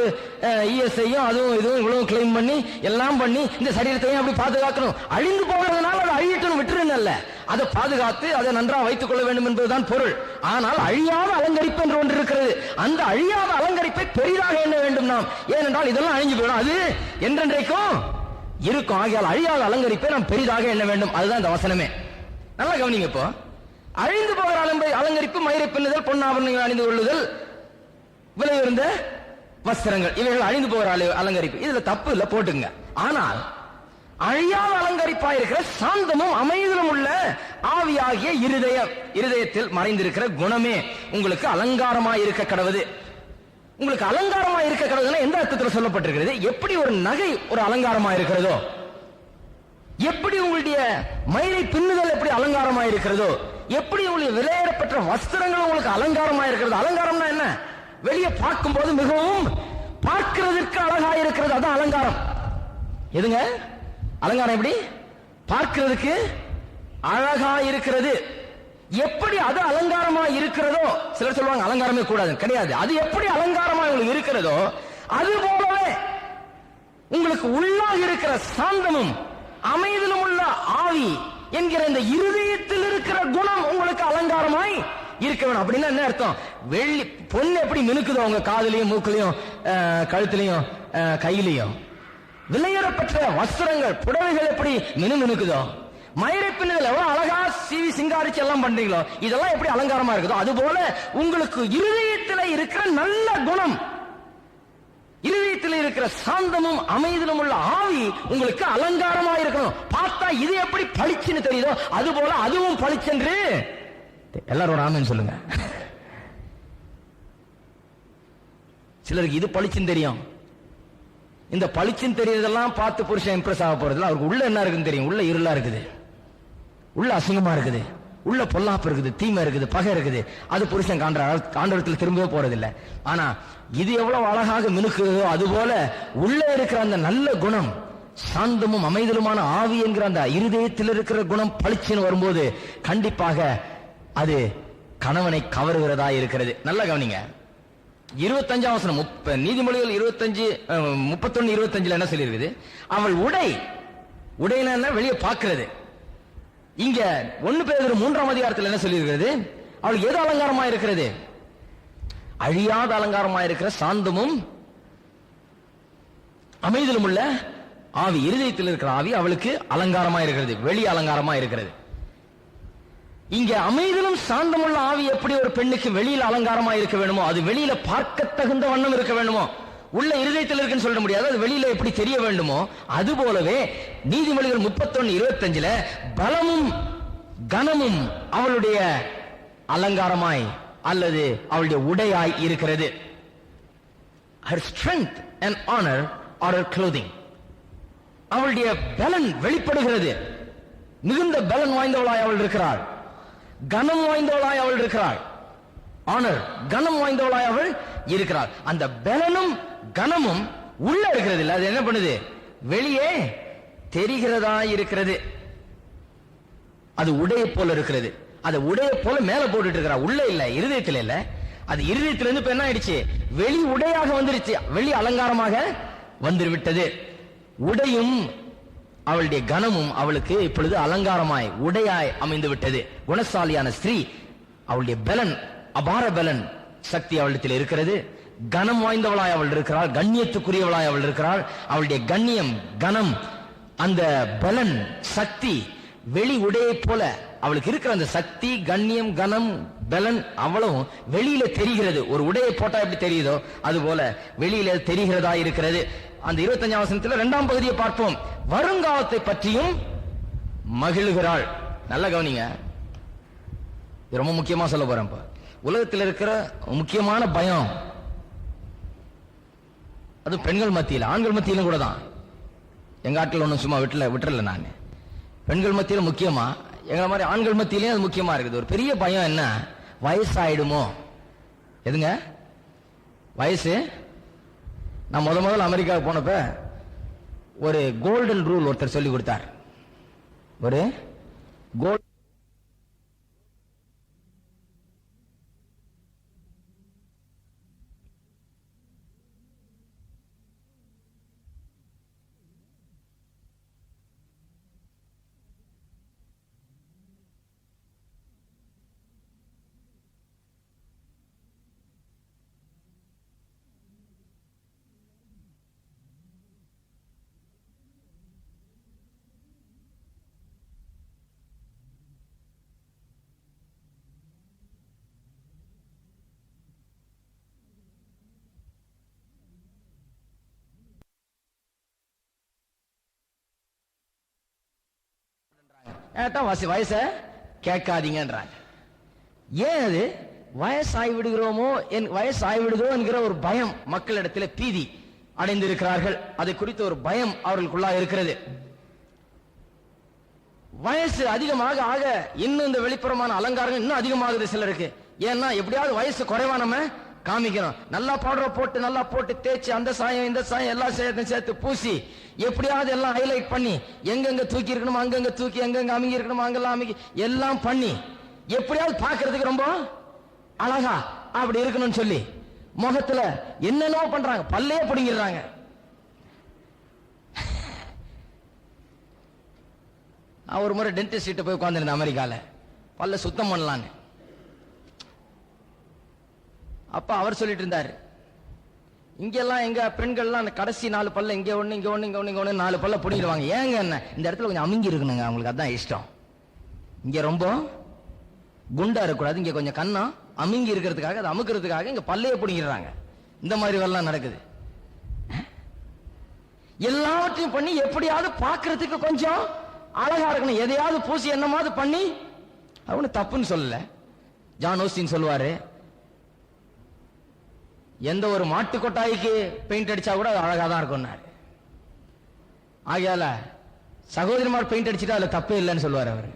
இஎஸ்ஐயும் அதுவும் இதுவும் இவ்வளவு கிளைம் பண்ணி எல்லாம் பண்ணி இந்த சரீரத்தையும் அப்படி பாதுகாக்கணும். அழிந்து போகிறதுனால அதை அழியட்டும் விட்டுருன்னு அல்ல, அதை பாதுகாத்து அதை நன்றாக வைத்துக் கொள்ள வேண்டும் என்பதுதான் பொருள். ஆனால் அழியாத அலங்கரிப்பு என்று ஒன்று இருக்கிறது. அந்த அழியாத அலங்கரிப்பை பெரிதாக எண்ண வேண்டும் நாம். ஏனென்றால் இதெல்லாம் அழிஞ்சு போயிடும், அது என்றென்றைக்கும் இருக்கும். ஆகியால் அழியாத அலங்கரிப்பை நாம் பெரிதாக எண்ண வேண்டும். அதுதான் இந்த வசனமே. நல்லா கவனிங்க. இப்போ அழிந்து போகிற அலங்கரிப்பு, மயிரை பின்னுதல், பொன்னாபரணங்கள் அணிந்து கொள்ளுதல், விலை உயர்ந்த வஸ்திரங்கள், இவைகள் அழிந்து போகிற அலங்கரிப்பு. இதுல தப்பு இல்ல, போட்டுங்க. ஆனால் அழியாத அலங்கரிப்பா இருக்கிற சாந்தமும் அமைதலும் உள்ள ஆவியாகிய இருதயத்தில் மறைந்திருக்கிற குணமே உங்களுக்கு அலங்காரமா இருக்க கடவுது. உங்களுக்கு அலங்காரமா இருக்க கடவுதுன்னா எந்த அர்த்தத்தில் சொல்லப்பட்டிருக்கிறது? எப்படி ஒரு நகை ஒரு அலங்காரமா இருக்கிறதோ, எப்படி உங்களுடைய மயிரை பின்னுதல் எப்படி அலங்காரமா இருக்கிறதோ, எப்படி உங்களுடைய விலையேறப்பட்ட வஸ்திரங்கள் உங்களுக்கு அலங்காரமா இருக்கிறது. அலங்காரம்னா என்ன? வெளியே பார்க்கும் போது மிகவும் பார்க்கிறதுக்கு அழகா இருக்கிறது, அதான் அலங்காரம். எதுங்க அலங்காரம்? எப்படி பார்க்கிறதுக்கு அழகா இருக்கிறது. எப்படி அது அலங்காரமா இருக்கிறதோ, சிலர் சொல்லுவாங்க அலங்காரமே கூடாது, கிடையாது. அது எப்படி அலங்காரமா உங்களுக்கு இருக்கிறதோ அது போலவே உங்களுக்கு உள்ளாக இருக்கிற சாந்தமும் அமைதலும் உள்ள ஆவி என்கிற இந்த இருதயத்தில் இருக்கிற குணம் உங்களுக்கு அலங்காரமாய் இருக்க வேணும். அப்படின்னா என்ன அர்த்தம்? வெள்ளி பொண்ணு எப்படி மினுக்குதோ உங்க காதுலயும் மூக்குலயும் கழுத்துலயும் கையிலையும், விலையேறப்பட்ட வஸ்திரங்கள் புடவைகள் எப்படி மினுக்குதோ, மயிரை பின்னுதல் எவ்வளவு அழகா சீவி சிங்காரிச்சு எல்லாம் பண்றீங்களோ, இதெல்லாம் எப்படி அலங்காரமா இருக்குதோ அது போல உங்களுக்கு இருதயத்தில் இருக்கிற நல்ல குணம், இருதயத்தில் இருக்கிற சாந்தமும் அமைதலும் உள்ள ஆவி உங்களுக்கு அலங்காரமா இருக்கணும். பார்த்தா இது எப்படி பளிச்சுன்னு தெரியுதோ அது போல அதுவும் பளிச்சென்று. எல்லாரோட ஆமென் சொல்லுங்க. சிலருக்கு இது பளிச்சுன்னு தெரியும். இந்த பளிச்சுன்னு தெரியறதெல்லாம் பார்த்து புருஷன் இம்ப்ரெஸ் ஆக போறதுல அவருக்கு உள்ள என்ன இருக்குன்னு தெரியும். உள்ள இருளா இருக்குது, உள்ள அசிங்கமா இருக்குது, உள்ள பொல்லாப்பு இருக்குது, தீமை இருக்குது, பகை இருக்குது. அது புருஷன் காண்டவத்தில் திரும்பவே போறதில்லை. ஆனா இது எவ்வளவு அழகாக மினுக்குதோ அது போல உள்ள இருக்கிற அந்த நல்ல குணம், சாந்தமும் அமைதலுமான ஆவி என்கிற அந்த இருதயத்தில் இருக்கிற குணம் பளிச்சுன்னு வரும்போது கண்டிப்பாக அது கணவனை கவருகிறதா இருக்கிறது. நல்லா கவனிங்க. 25ஆம் வசனம் நீதிமொழிகள் 31:25 என்ன சொல்லியிருக்குது? அவள் உடைனா என்ன? வெளியே பார்க்கிறது. இங்க 1 பேதுரு 3ஆம் அதிகாரத்தில் என்ன சொல்லியிருக்கிறது? அவள் எது அலங்காரமா இருக்கிறது? அழியாத அலங்காரமா இருக்கிற சாந்தமும் அமைதலும் உள்ள ஆவி, இருதயத்தில் இருக்கிற ஆவி அவளுக்கு அலங்காரமா இருக்கிறது, வெளி அலங்காரமா இருக்கிறது. இங்க அமைதலும் சாந்தமுள்ள ஆவி எப்படி ஒரு பெண்ணுக்கு வெளியில அலங்காரமா இருக்க வேணுமோ, அது வெளியில பார்க்க தகுந்த வண்ணம் இருக்க வேணுமோ, உள்ள இருதயத்தில் இருக்குன்னு சொல்ல முடியாது, அது வெளியில எப்படி தெரிய வேண்டுமோ அது போலவே நீதிமொழிகள் 31:25 பலமும் கனமும் அவளுடைய அலங்காரமாய் அல்லது அவளுடைய உடையாய் இருக்கிறது. her strength and honor are her clothing. அவளுடைய பலன் வெளிப்படுகிறது. மிகுந்த பலன் வாய்ந்தவளாய் அவள் இருக்கிறாள், கனம் வாய்ந்தவளாய் அவள் இருக்கிறாள். ஆனர் கனம் வாய்ந்தவளாய் அவள் இருக்கிறாள். அந்த பலனும் கனமும் உள்ள இருக்கிறது இல்ல, அது என்ன பண்ணுது? வெளியே தெரிகிறதா இருக்கிறது. அது உடைய போல இருக்கிறது. அது உடைய போல மேல போட்டுட்டு இருக்கிறா, உள்ள இல்ல, இருதயத்தில் இல்ல. அது இருதயத்திலிருந்து இப்ப என்ன ஆயிடுச்சு? வெளி உடையாக வந்துருச்சு, வெளி அலங்காரமாக வந்துவிட்டது. உடையும் அவளுடைய கனமும் அவளுக்கு இப்பொழுது அலங்காரமாய் உடையாய் அமைந்து விட்டது. குணசாலியான ஸ்திரீ, அவளுடைய பலன் அபார பலன் சக்தி அவளிடத்தில் இருக்கிறது. கனம் வாய்ந்தவளாய் அவள் இருக்கிறாள், கண்ணியத்துக்குரியவளாய் அவள் இருக்கிறாள். அவளுடைய கண்ணியம் கனம் அந்த பலன் சக்தி வெளி உடையை போல அவளுக்கு இருக்கிற அந்த சக்தி கண்ணியம் கனம் பலன் அவ்வளவும் வெளியில தெரிகிறது. ஒரு உடையை போட்டா எப்படி தெரியுதோ அது போல வெளியில தெரிகிறதா இருக்கிறது. அந்த 25ஆம் வசனத்தில் 2ஆம் பகுதியை பார்ப்போம். வருங்காலத்தை பற்றியும் மகிழுகிறாள். நல்ல கவனிங்க, ரொம்ப முக்கியமா சொல்ல போறேன். இப்ப உலகத்தில் இருக்கிற முக்கியமான பயம் அது பெண்கள் மத்தியில், ஆண்கள் மத்தியிலும் கூட தான். எங்க ஆட்டில் ஒன்றும் சும்மா விட்டுறல நான். பெண்கள் மத்தியில் முக்கியமா, எங்களை மாதிரி ஆண்கள் மத்தியிலையும் அது முக்கியமா இருக்குது. ஒரு பெரிய பயம் என்ன, வயசாயிடுமோ. எதுங்க வயசு? நான் முதல்ல அமெரிக்காவுக்கு போனப்ப ஒரு கோல்டன் ரூல் ஒருத்தர் சொல்லி கொடுத்தார். ஒரு கோல்டன் வயச கேட்காதீங்கன்றாங்க. ஏன் அது வயசாகி விடுகிறோமோ, வயசாகி விடுதோ என்கிற ஒரு பயம் மக்களிடத்தில் பீதி அடைந்திருக்கிறார்கள். அதை குறித்த ஒரு பயம் அவர்களுக்குள்ளா இருக்கிறது. வயசு அதிகமாக ஆக இன்னும் இந்த வெளிப்புறமான அலங்காரங்கள் இன்னும் அதிகமாகுது சிலருக்கு. ஏன்னா எப்படியாவது வயசு குறைவா நம்ம காமிக்கணும். நல்லா பவுடர் போட்டு நல்லா போட்டு தேய்ச்சி அந்த சாயம் இந்த சாயம் எல்லா சாயத்தையும் சேர்த்து பூசி எப்படியாவது எல்லாம் ஹைலைட் பண்ணி எங்கெங்க தூக்கி இருக்கணும் அங்கங்க தூக்கி எங்கெங்க அமுங்கி இருக்கணும் அங்கெல்லாம் அமுங்கி எல்லாம் பண்ணி எப்படியாவது பாக்குறதுக்கு ரொம்ப அழகா அப்படி இருக்கணும்னு சொல்லி முகத்துல என்னென்னோ பண்றாங்க, பல்லே பிடிங்கிடுறாங்க. ஒரு முறை டென்டிஸ்ட் கிட்ட போய் உட்கார்ந்து அமெரிக்கால பல்ல சுத்தம் பண்ணலான்னு. அப்ப அவர் சொல்லிட்டு இருந்தாரு, இங்கெல்லாம் எங்க பெண்கள்லாம் கடைசி 4 பல்ல இங்க ஒண்ணு இங்க ஒண்ணு இங்க ஒண்ணு இங்க ஒண்ணு 4 பல்ல பிடிக்கிடுவாங்க. ஏங்க என்ன இந்த இடத்துல கொஞ்சம் அமுங்கி இருக்கணுங்க, அவங்களுக்கு அதான் இஷ்டம். இங்க ரொம்ப குண்டா இருக்கக்கூடாது, இங்க கொஞ்சம் கண்ணம் அமுங்கி இருக்கிறதுக்காக அதை அமுக்கிறதுக்காக இங்க பல்லையே பிடிக்கிறாங்க. இந்த மாதிரி எல்லாம் நடக்குது. எல்லாவற்றையும் பண்ணி எப்படியாவது பாக்குறதுக்கு கொஞ்சம் அழகா இருக்கணும், எதையாவது பூசி என்னமாவது பண்ணி. அவனு தப்புன்னு சொல்லல. ஜான் ஓஸ்டின் சொல்லுவாரு, எந்த ஒரு மாட்டு கொட்டாய்க்கு பெயிண்ட் அடிச்சா கூட அது அழகா தான் இருக்கும். ஆகையால சகோதரிமார் பெயிண்ட் அடிச்சுட்டா அதுல தப்பே இல்லைன்னு சொல்லுவார் அவர்.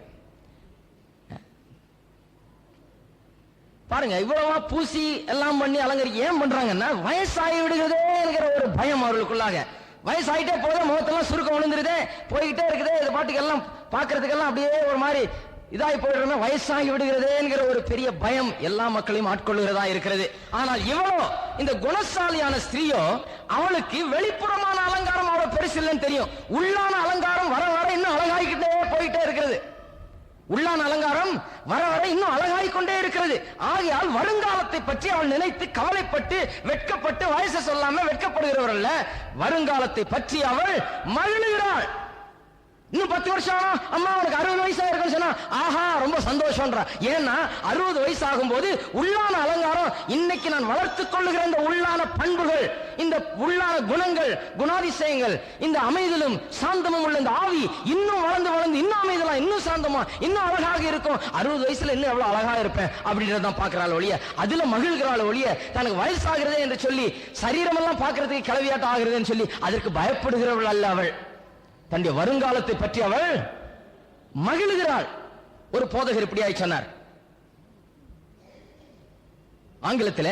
பாருங்க, இவ்வளவா பூசி எல்லாம் பண்ணி அலங்கரிக்க ஏன் பண்றாங்கன்னா வயசாகி விடுகிறதே என்கிற ஒரு பயம் அவர்களுக்குள்ளாக. வயசாயிட்டே போதே முகத்தெல்லாம் சுருக்கம் விழுந்துருதே, போய்கிட்டே இருக்குதே, இது பாட்டுக்கு எல்லாம் பாக்குறதுக்கெல்லாம் அப்படியே ஒரு மாதிரி இதாகி போயிடுறோம், வயசாகி விடுகிறதே என்கிற ஒரு பெரிய பயம் எல்லா மக்களையும் ஆட்கொள்ளுகிறதா இருக்கிறது. ஆனால் இவளோ, இந்த குணசாலியான ஸ்திரீயோ, அவளுக்கு வெளிப்புறமான அலங்காரம் அவ்வளவு பெருசு இல்லைன்னு தெரியும். உள்ளான அலங்காரம் வர வர இன்னும் அழகாகிக்கிட்டே போயிட்டே இருக்கிறது. உள்ளான அலங்காரம் வர வர இன்னும் அழகாகிக்கொண்டே இருக்கிறது. ஆகையால் வருங்காலத்தை பற்றி அவள் நினைத்து கவலைப்பட்டு வெட்கப்பட்டு வயசு சொல்லாம வெட்கப்படுகிறவள் அல்ல, வருங்காலத்தை பற்றி அவள் மகிழுகிறாள். இன்னும் 10 வருஷம் அம்மா உனக்கு 60 வயசா இருக்குன்னு சொன்னா ஆஹா ரொம்ப சந்தோஷம்ன்றா. ஏன்னா 60 வயசு ஆகும்போது உள்ளான அலங்காரம், இன்னைக்கு நான் வளர்த்துக் கொள்ளுகிற இந்த உள்ளான பண்புகள், இந்த உள்ளான குணங்கள், குணாதிசயங்கள், இந்த அமைதலும் சாந்தமும் உள்ள இந்த ஆவி இன்னும் வளர்ந்து வளர்ந்து இன்னும் அமைதலா இன்னும் சாந்தமா இன்னும் அழகாக இருக்கும். 60 வயசுல இன்னும் எவ்வளவு அழகா இருப்பேன் அப்படின்றதான் பாக்குறாள் ஒழிய, அதுல மகிழ்கிறாள் ஒழிய, தனக்கு வயசாகிறதே என்று சொல்லி சரீரம் எல்லாம் பாக்குறதுக்கு கிளவியாட்டம் ஆகிறதுன்னு சொல்லி அதற்கு பயப்படுகிறவள் அல்ல அவள். தன்னுடைய வருங்காலத்தை பற்றி அவள் மகிழுகிறாள். ஒரு போதகர் இப்படியாய் சொன்னார் ஆங்கிலத்தில்,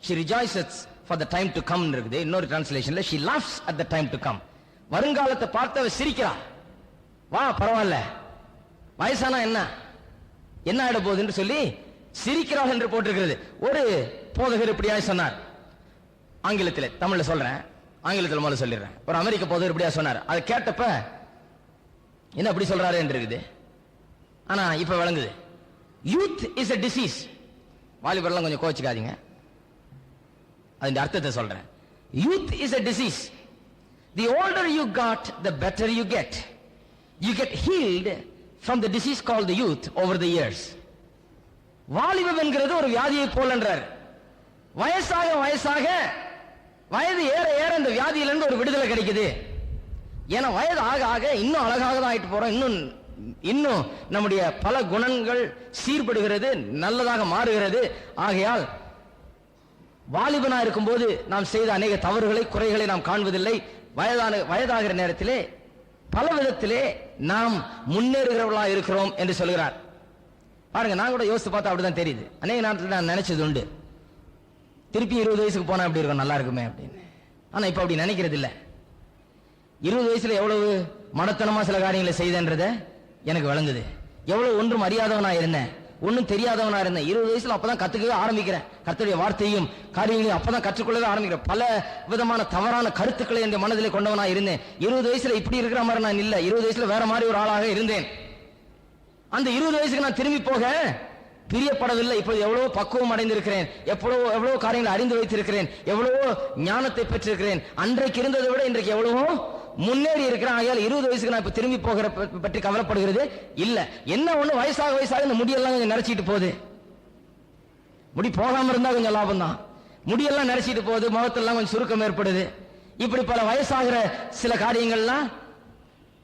she rejoices for the time to come இருக்குது. இன்னொரு டிரான்ஸ்லேஷன்ல she laughs at the time to come. வருங்காலத்தை பார்த்து அவள் சிரிக்கிறா. வா பரவாயில்ல, வயசானா என்ன ஆயிட போகுது என்று சொல்லி சிரிக்கிறாள் என்று போட்டிருக்கிறது. ஒரு போதகர் இப்படியாய் சொன்னார் ஆங்கிலத்தில். தமிழ்ல சொல்றேன், ஆங்கிலத்தில் முதல்ல சொல்லிடுறேன். ஒரு அமெரிக்க போதகர் இப்படியா சொன்னார். அதை கேட்டப்ப என்ன அப்படி சொல்றாரு என்று இருக்குது. ஆனா இப்ப விளங்குது. Youth is a disease. வாலிபர்லாம் கொஞ்சம் கோச்சிக்காதீங்க, அதன் அர்த்தத்தை சொல்றேன். Youth is a disease. The older you got, the better you get. You get healed from the disease called the youth over the years. வாலிபம் என்கிறது ஒரு வியாதியை போலன்றார். வயசாக வயசாக வயது ஏற ஏற இந்த வியாதியிலிருந்து ஒரு விடுதலை கிடைக்குது. ஏன்னா வயது ஆக ஆக இன்னும் அழகாக தான் ஆயிட்டு போறோம். இன்னும் நம்முடைய பல குணங்கள் சீர்படுகிறது, நல்லதாக மாறுகிறது. ஆகையால் வாலிபனா இருக்கும் போது நாம் செய்த அநேக தவறுகளை, குறைகளை நாம் காண்பதில்லை. வயதாகிற நேரத்திலே பல விதத்திலே நாம் முன்னேறுகிறவர்களா இருக்கிறோம் என்று சொல்கிறார். பாருங்க, நான் கூட யோசித்து பார்த்தா அப்படிதான் தெரியுது. அநேக நேரத்தில் நான் நினைச்சது உண்டு, திருப்பி 20 வயசுக்கு போனா அப்படி இருக்கும், நல்லா இருக்குமே அப்படின்னு. ஆனா இப்ப அப்படி நினைக்கிறது இல்ல. 20 வயசுல எவ்வளவு மடத்தனமா சில காரியங்களை செய்தன்றத எனக்கு விளங்குது. எவ்வளவு ஒன்றும் அறியாதவனா இருந்தேன், ஒன்றும் தெரியாதவனா இருந்தேன். 20 வயசுல அப்பதான் கத்துக்கவே ஆரம்பிக்கிறேன். கர்த்தருடைய வார்த்தையும் காரியங்களையும் அப்பதான் கற்றுக்கொள்ளவே ஆரம்பிக்கிறேன். பல விதமான தவறான கருத்துக்களை என் மனதிலே கொண்டவனா இருந்தேன். 20 வயசுல இப்படி இருக்கிற மாதிரி நான் இல்ல. 20 வயசுல வேற மாதிரி ஒரு ஆளாக இருந்தேன். அந்த 20 வயசுக்கு நான் திரும்பி போக பிரியப்படவில்லை. இப்போது எவ்வளவோ பக்குவம் அடைந்திருக்கிறேன், எவ்வளவோ காரியங்களை அறிந்து வைத்திருக்கிறேன், எவ்வளவோ ஞானத்தை பெற்றிருக்கிறேன். அன்றைக்கு இருந்ததை விட இன்றைக்கு எவ்வளவோ முன்னேறி இருக்கிறேன். ஆகையால் 20 வயசுக்கு நான் இப்ப திரும்பி போகிற பற்றி கவலைப்படுகிறது இல்ல. என்ன ஒண்ணு, வயசாக இந்த முடியெல்லாம் கொஞ்சம் நிறைச்சிட்டு போகுது. முடி போகாம இருந்தா கொஞ்சம் லாபம் தான். முடியெல்லாம் நிறைச்சிட்டு போகுது, முகத்தெல்லாம் கொஞ்சம் சுருக்கம் ஏற்படுது. இப்படி பல வயசாகிற சில காரியங்கள்லாம்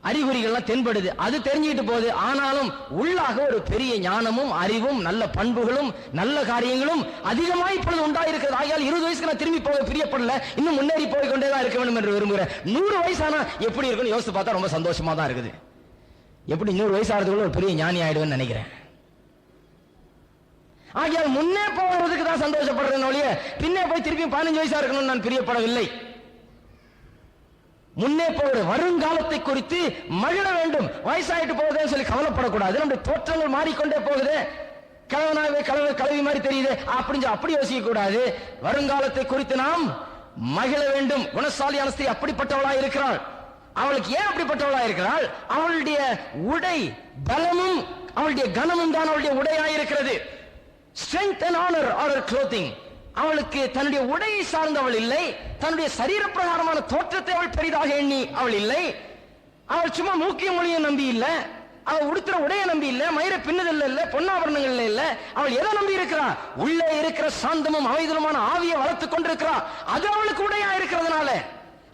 அறிகுறிகள்லாம் தென்படுது. அது தெரிஞ்சுக்கிட்டு போகுது. ஆனாலும் உள்ளாக ஒரு பெரிய ஞானமும் அறிவும் நல்ல பண்புகளும் நல்ல காரியங்களும் அதிகமாக இப்பொழுது உண்டாயிருக்கிறது. ஆகையால் 20 வயசுக்கு நான் திரும்பி போக பிரியப்படல, இன்னும் முன்னேறி போய் கொண்டேதான் இருக்க வேண்டும் என்று விரும்புகிறேன். 100 வயசானா எப்படி இருக்குன்னு யோசித்து பார்த்தா ரொம்ப சந்தோஷமா தான் இருக்குது. எப்படி 100 வயசு ஆகிறதுக்குள்ள ஒரு பெரிய ஞானி ஆயிடுவேன்னு நினைக்கிறேன். ஆகையால் முன்னே போகிறதுக்கு தான் சந்தோஷப்படுறேன் ஒழிய பின்னே போய் திருப்பி 15 வயசா இருக்கணும்னு நான் பிரியப்படவில்லை. முன்னே போகிற வருங்காலத்தை குறித்து மகிழ வேண்டும். வயசாயிட்டு போகுதுன்னு சொல்லி கவலைப்படக்கூடாது. நம்முடைய தோற்றங்கள் மாறிக்கொண்டே போகுது, கலவி மாதிரி தெரியுது அப்படின்னு அப்படி யோசிக்க கூடாது. வருங்காலத்தை குறித்து நாம் மகிழ வேண்டும். குணசாலியான ஸ்திரீ அப்படிப்பட்டவளா இருக்கிறாள். அவளுக்கு ஏன் அப்படிப்பட்டவளா இருக்கிறாள்? அவளுடைய உடை பலமும் அவளுடைய கனமும் தான் அவளுடைய உடையாயிருக்கிறது. Strength and honour are her clothing. அவளுக்கு தன்னுடைய உடையை சார்ந்தவள் இல்லை, தன்னுடைய சரீர பிரகாரமான தோற்றத்தை அவள் பெரிதாக எண்ணி அவள் இல்லை. அவள் சும்மா மூக்கிய மொழியை நம்பி இல்ல, அவள் உடுத்துற உடைய நம்பி இல்ல, மயிர பின்னதில்ல இல்ல, பொன்னாபரணங்கள் இல்ல. அவள் எதை நம்பி இருக்கிறா? உள்ளே இருக்கிற சாந்தமும் அமைதலுமான ஆவியை வளர்த்துக் கொண்டிருக்கிறார். அது அவளுக்கு உடையா இருக்கிறதுனால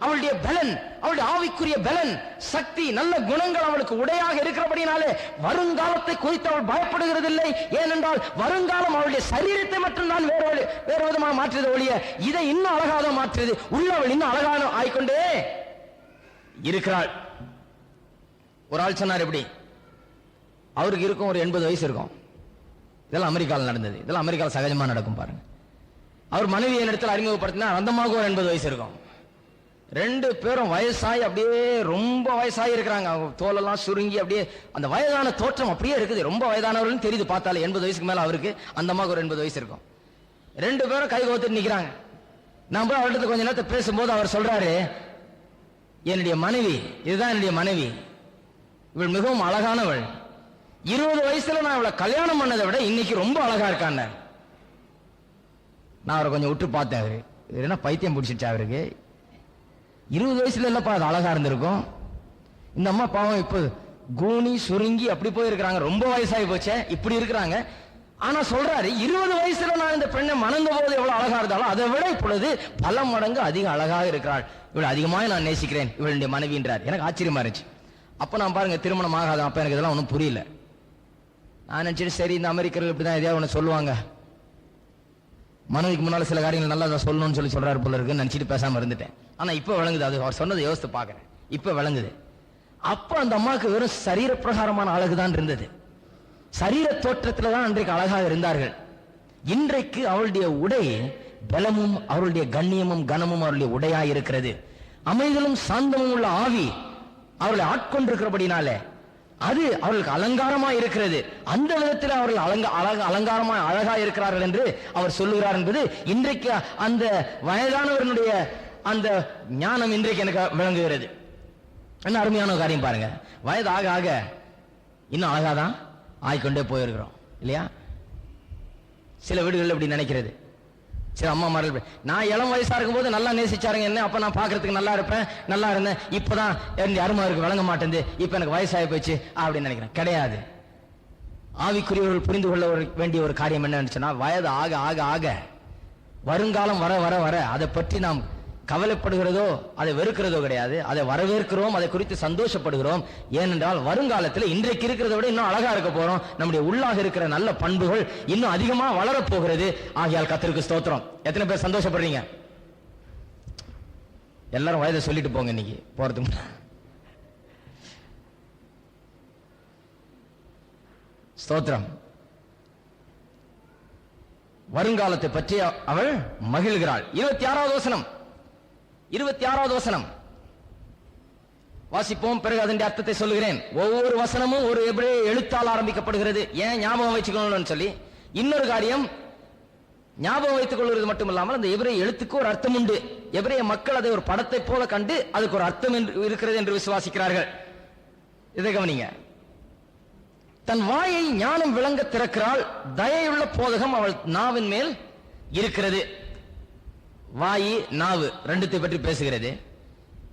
அவளுடைய பலன், அவளுடைய ஆவிக்குரிய பலன், சக்தி, நல்ல குணங்கள் அவளுக்கு உடையாக இருக்கிறபடினாலே வருங்காலத்தை குறித்து அவள் பயப்படுகிறது இல்லை. ஏனென்றால் வருங்காலம் அவளுடைய சரீரத்தை மட்டும்தான் வேறு விதமாக மாற்றுறது ஒழிய இதை இன்னும் அழகாக மாற்றுறது. உள்ளவள் இன்னும் அழகான ஆய்கொண்டே இருக்கிறாள். ஒரு ஆள் சொன்னார், எப்படி அவருக்கு இருக்கும் ஒரு 80 வயசு இருக்கும். இதெல்லாம் அமெரிக்காவில் நடந்தது. இதெல்லாம் அமெரிக்காவில் சகஜமா நடக்கும். பாருங்க, அவர் மனைவியை இடத்துல அறிமுகப்படுத்தினா அந்த அம்மாவுக்கு ஒரு 80 வயசு இருக்கும். 2 பேரும் வயசாகி அப்படியே ரொம்ப வயசாகி இருக்கிறாங்க. அவங்க தோலெல்லாம் சுருங்கி அப்படியே அந்த வயதான தோற்றம் அப்படியே இருக்குது. ரொம்ப வயதானவர்கள் தெரியுது பார்த்தாலே. 80 வயசுக்கு மேல அவருக்கு, அந்த அம்மாவுக்கு ஒரு 80 வயசு இருக்கும். 2 பேரும் கை கோத்துட்டு நிக்கிறாங்க. நான் போய் அவர்கிட்ட கொஞ்ச நேரத்தை பேசும்போது அவர் சொல்றாரு, என்னுடைய மனைவி, இதுதான் என்னுடைய மனைவி, இவள் மிகவும் அழகானவள். 20 வயசுல நான் இவளை கல்யாணம் பண்ணதை விட இன்னைக்கு ரொம்ப அழகா இருக்கான். நான் அவரை கொஞ்சம் விட்டு பார்த்தேன். அவரு என்ன பைத்தியம் பிடிச்சிருச்சா அவருக்கு? 20 வயசுல இல்லப்பா அது அழகா இருந்திருக்கும். இந்த அம்மா பாவம் இப்ப கூனி சுருங்கி அப்படி போயிருக்கிறாங்க. ரொம்ப வயசாகி போச்சே, இப்படி இருக்கிறாங்க. ஆனா சொல்றாரு, 20 வயசுல நான் இந்த பெண்ணை மணந்த போது எவ்வளவு அழகா இருந்தாலும் அதை விட இப்பொழுது பல மடங்கு அதிக அழகாக இருக்கிறாள். இவள் அதிகமாக நான் நேசிக்கிறேன், இவளுடைய மனைவின்றார். எனக்கு ஆச்சரியமா இருந்துச்சு. அப்ப நான் பாருங்க, திருமணம் ஆகாத அப்ப எனக்கு இதெல்லாம் ஒன்றும் புரியல. நான் நினைச்சிட்டு சரி, இந்த அமெரிக்கர்கள் இப்படிதான் எதையாவது ஒன்று சொல்லுவாங்க, மனைவிக்கு முன்னால சில காரியங்கள் நல்லா சொல்லணும்னு சொல்றாரு போல இருக்குன்னு நினைச்சிட்டு பேசாம இருந்துட்டேன். ஆனா இப்ப விளங்குது, அது அவர் சொன்னதை யோசித்து பாக்குறேன், இப்ப விளங்குது. அப்ப அந்த அம்மாவுக்கு வெறும் சரீர பிரகாரமான அழகுதான் இருந்தது. சரீர தோற்றத்துல தான் அன்றைக்கு அழகாக இருந்தார்கள். இன்றைக்கு அவளுடைய உடை பலமும் அவருடைய கண்ணியமும் கனமும் அவருடைய உடையாய் இருக்கிறது. அமைதலும் சாந்தமும் உள்ள ஆவி அவர்களை ஆட்கொண்டிருக்கிறபடினால அது அவர்களுக்கு அலங்காரமா இருக்கிறது. அந்த விதத்தில் அவர்கள் அலங்காரமா அழகா இருக்கிறார்கள் என்று அவர் சொல்லுகிறார் என்பது இன்றைக்கு அந்த வயதானவர்களுடைய அந்த ஞானம் இன்றைக்கு எனக்கு விளங்குகிறது. என்ன அருமையான காரியம் பாருங்க. வயது ஆக ஆக இன்னும் அழகாதான் ஆய்கொண்டே போயிருக்கிறோம் இல்லையா? சில வீடுகள் இப்படி நினைக்கிறது. சில அம்மா மார்கள், நான் இளம் வயசா இருக்கும் போது நல்லா நேசிச்சாருங்க என்ன, அப்ப நான் பாக்குறதுக்கு நல்லா இருப்பேன், நல்லா இருந்தேன், இப்பதான் என் அருமாருக்கு விளங்க மாட்டேங்குது, இப்ப எனக்கு வயசாகி போச்சு அப்படின்னு நினைக்கிறேன். கிடையாது. ஆவிக்குரியவர்கள் புரிந்து கொள்ள வேண்டிய ஒரு காரியம் என்னன்னு சொன்னா, வயது ஆக ஆக ஆக வருங்காலம் வர வர வர அதை பற்றி நாம் கவலைப்படுகிறதோ அதை வெறுக்கிறதோ கிடையாது. அதை வரவேற்கிறோம், அதை குறித்து சந்தோஷப்படுகிறோம். ஏனென்றால் வருங்காலத்தில் இன்றைக்கு இருக்கிறத விட இன்னும் அழகா இருக்க போறோம். நம்முடைய உள்ளாக இருக்கிற நல்ல பண்புகள் இன்னும் அதிகமா வளரப் போகிறது. ஆகையால் கர்த்தருக்கு ஸ்தோத்திரம். எத்தனை பேர் சந்தோஷப்படுறீங்க? எல்லாரும் வயதை சொல்லிட்டு போங்க இன்னைக்கு போறதுக்கு. ஸ்தோத்திரம். வருங்காலத்தை பற்றி அவள் மகிழ்கிறாள். 26வது வசனம், 26வது வசனம் வாசிப்போம், பிறகு அதன் அர்த்தத்தை சொல்லுகிறேன். ஒவ்வொரு வசனமும் ஒரு எபிரேய எழுத்தால் ஆரம்பிக்கப்படுகிறது. ஏன் ஞாபகம் வச்சுக்கணும்னு சொல்லி. இன்னொரு காரியம், ஞாபகம் வைத்துக் கொள்வது மட்டுமில்லாமல் அந்த எபிரேய எழுத்துக்கு ஒரு அர்த்தம் உண்டு. எபிரேய மக்கள் அதை ஒரு படத்தை போல கண்டு அதுக்கு ஒரு அர்த்தம் இருக்கிறது என்று விசுவாசிக்கிறார்கள். இதை கவனிங்க. தன் வாயை ஞானம் விளங்க திறக்கிறாள், தயையுள்ள போதகம் அவள் நாவின் மேல் இருக்கிறது. வாயி நாவு ரெண்டுத்தை பற்றி பேசுகிறது.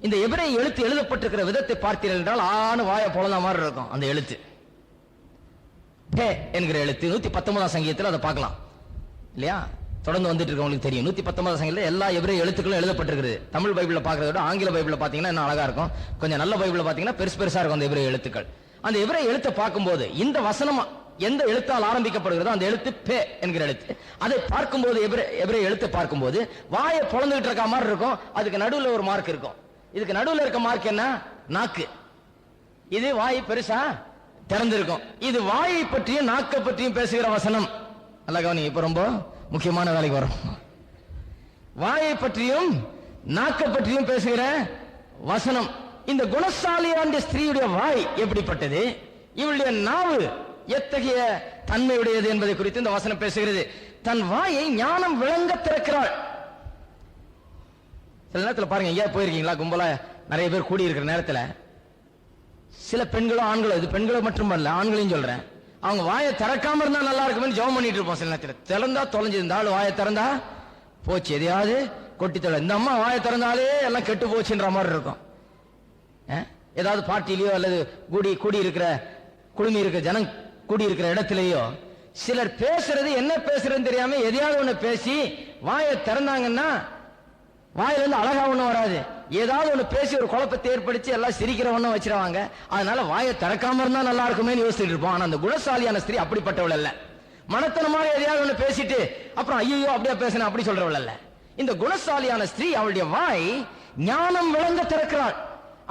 இந்த எபிரேய எழுத்து எழுதப்பட்டிருக்கிற விதத்தை பார்த்தீர்கள் என்றால் ஆணு வாயை போலத மாதிரி இருக்கும். அந்த எழுத்து பே என்கிற எழுத்து 119ஆம் சங்கீதத்தில் அதை பார்க்கலாம் இல்லையா? தொடர்ந்து வந்துட்டு இருக்கவங்களுக்கு தெரியும். 119ஆம் சங்கீதத்தில் எல்லா எபிரேய எழுத்துக்களும் எழுதப்பட்டிருக்கிறது. தமிழ் பைபிள்ல பார்க்கறத விட ஆங்கில பைபிள்ல பாத்தீங்கன்னா இன்னும் அழகா இருக்கும். கொஞ்சம் நல்ல பைபிள்ல பாத்தீங்கன்னா பெருசு பெருசா இருக்கும் அந்த எபிரேய எழுத்துக்கள். அந்த எபிரேய எழுத்தை பார்க்கும்போது இந்த வசனம் எந்த எழுத்தால் ஆரம்பிக்கப்படுகிறதோ அந்த எழுத்து பே என்கிற எழுத்து. அதை பார்க்கும்போது எபிரேய எழுத்தை பார்க்கும்போது வாயை பொளந்துகிட்டு இருக்க மாதிரி இருக்கும். அதுக்கு நடுவில் ஒரு மார்க் இருக்கும். இதுக்கு நடுவில் இருக்க மார்க் என்ன? நாக்கு. இது வாய் பெருசா திறந்திருக்கும். இது வாயை பற்றியும் நாக்கை பற்றியும் பேசுகிற வசனம். நல்லா கவனிங்க, இப்ப ரொம்ப முக்கியமான வேலைக்கு வரும். வாயை பற்றியும் நாக்கை பற்றியும் பேசுகிற வசனம். இந்த குணசாலியான ஸ்திரீயுடைய வாய் எப்படிப்பட்டது, இவளுடைய நாவு எத்தகைய தன்மையுடையது என்பதை குறித்து இந்த வசனம் பேசுகிறது. தன் வாயை ஞானம் விளங்க திறக்கிறாள். சில நேரத்தில் பாருங்க, எங்கேயா போயிருக்கீங்களா, கும்பலா நிறைய பேர் கூடி இருக்கிற நேரத்தில் சில பெண்களோ ஆண்களோ, இது பெண்களோ மட்டும் இல்ல ஆண்களையும் சொல்றேன், அவங்க வாயை திறக்காம இருந்தா நல்லா இருக்குமே ஜெபம் பண்ணிட்டு இருப்போம். சில நேரத்தில் திறந்தா தொலைஞ்சது, இந்த ஆள் வாயை திறந்தா போச்சு, எதையாவது கொட்டி தொலை. இந்த அம்மா வாயை திறந்தாலே எல்லாம் கெட்டு போச்சுன்ற மாதிரி இருக்கும். ஏதாவது பார்ட்டிலேயோ அல்லது கூடி இருக்கிற குழுமி இருக்கிற ஜனம் கூடி இருக்கிற இடத்திலேயோ சிலர் பேசுறது என்ன பேசுறதுன்னு தெரியாம எதையாவது ஒண்ணு பேசி வாயை திறந்தாங்கன்னா வாயிலிருந்து அழகா ஒண்ணு வராது. ஏதாவது ஒண்ணு பேசி ஒரு குழப்பத்தை ஏற்படுத்தி எல்லாம் சிரிக்கிற ஒண்ணு வச்சிருவாங்க. அதனால வாயை திறக்காம இருந்தா நல்லா இருக்குமே யோசிச்சுட்டு இருப்போம். ஆனா அந்த குணசாலியான ஸ்திரீ அப்படிப்பட்டவள் அல்ல. மனத்தனமாக எதையாவது ஒண்ணு பேசிட்டு அப்புறம் ஐயோ அப்படியே பேசின அப்படி சொல்றவள் அல்ல. இந்த குணசாலியான ஸ்திரீ அவளுடைய வாய் ஞானம் விளங்க திறக்கிறாள்.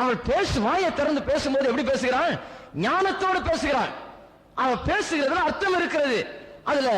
அவள் வாயை திறந்து பேசும்போது எப்படி பேசுகிறாள்? ஞானத்தோடு பேசுகிறாள். அவள் பேசுகிறதுல அர்த்தம் இருக்கிறது, அதுல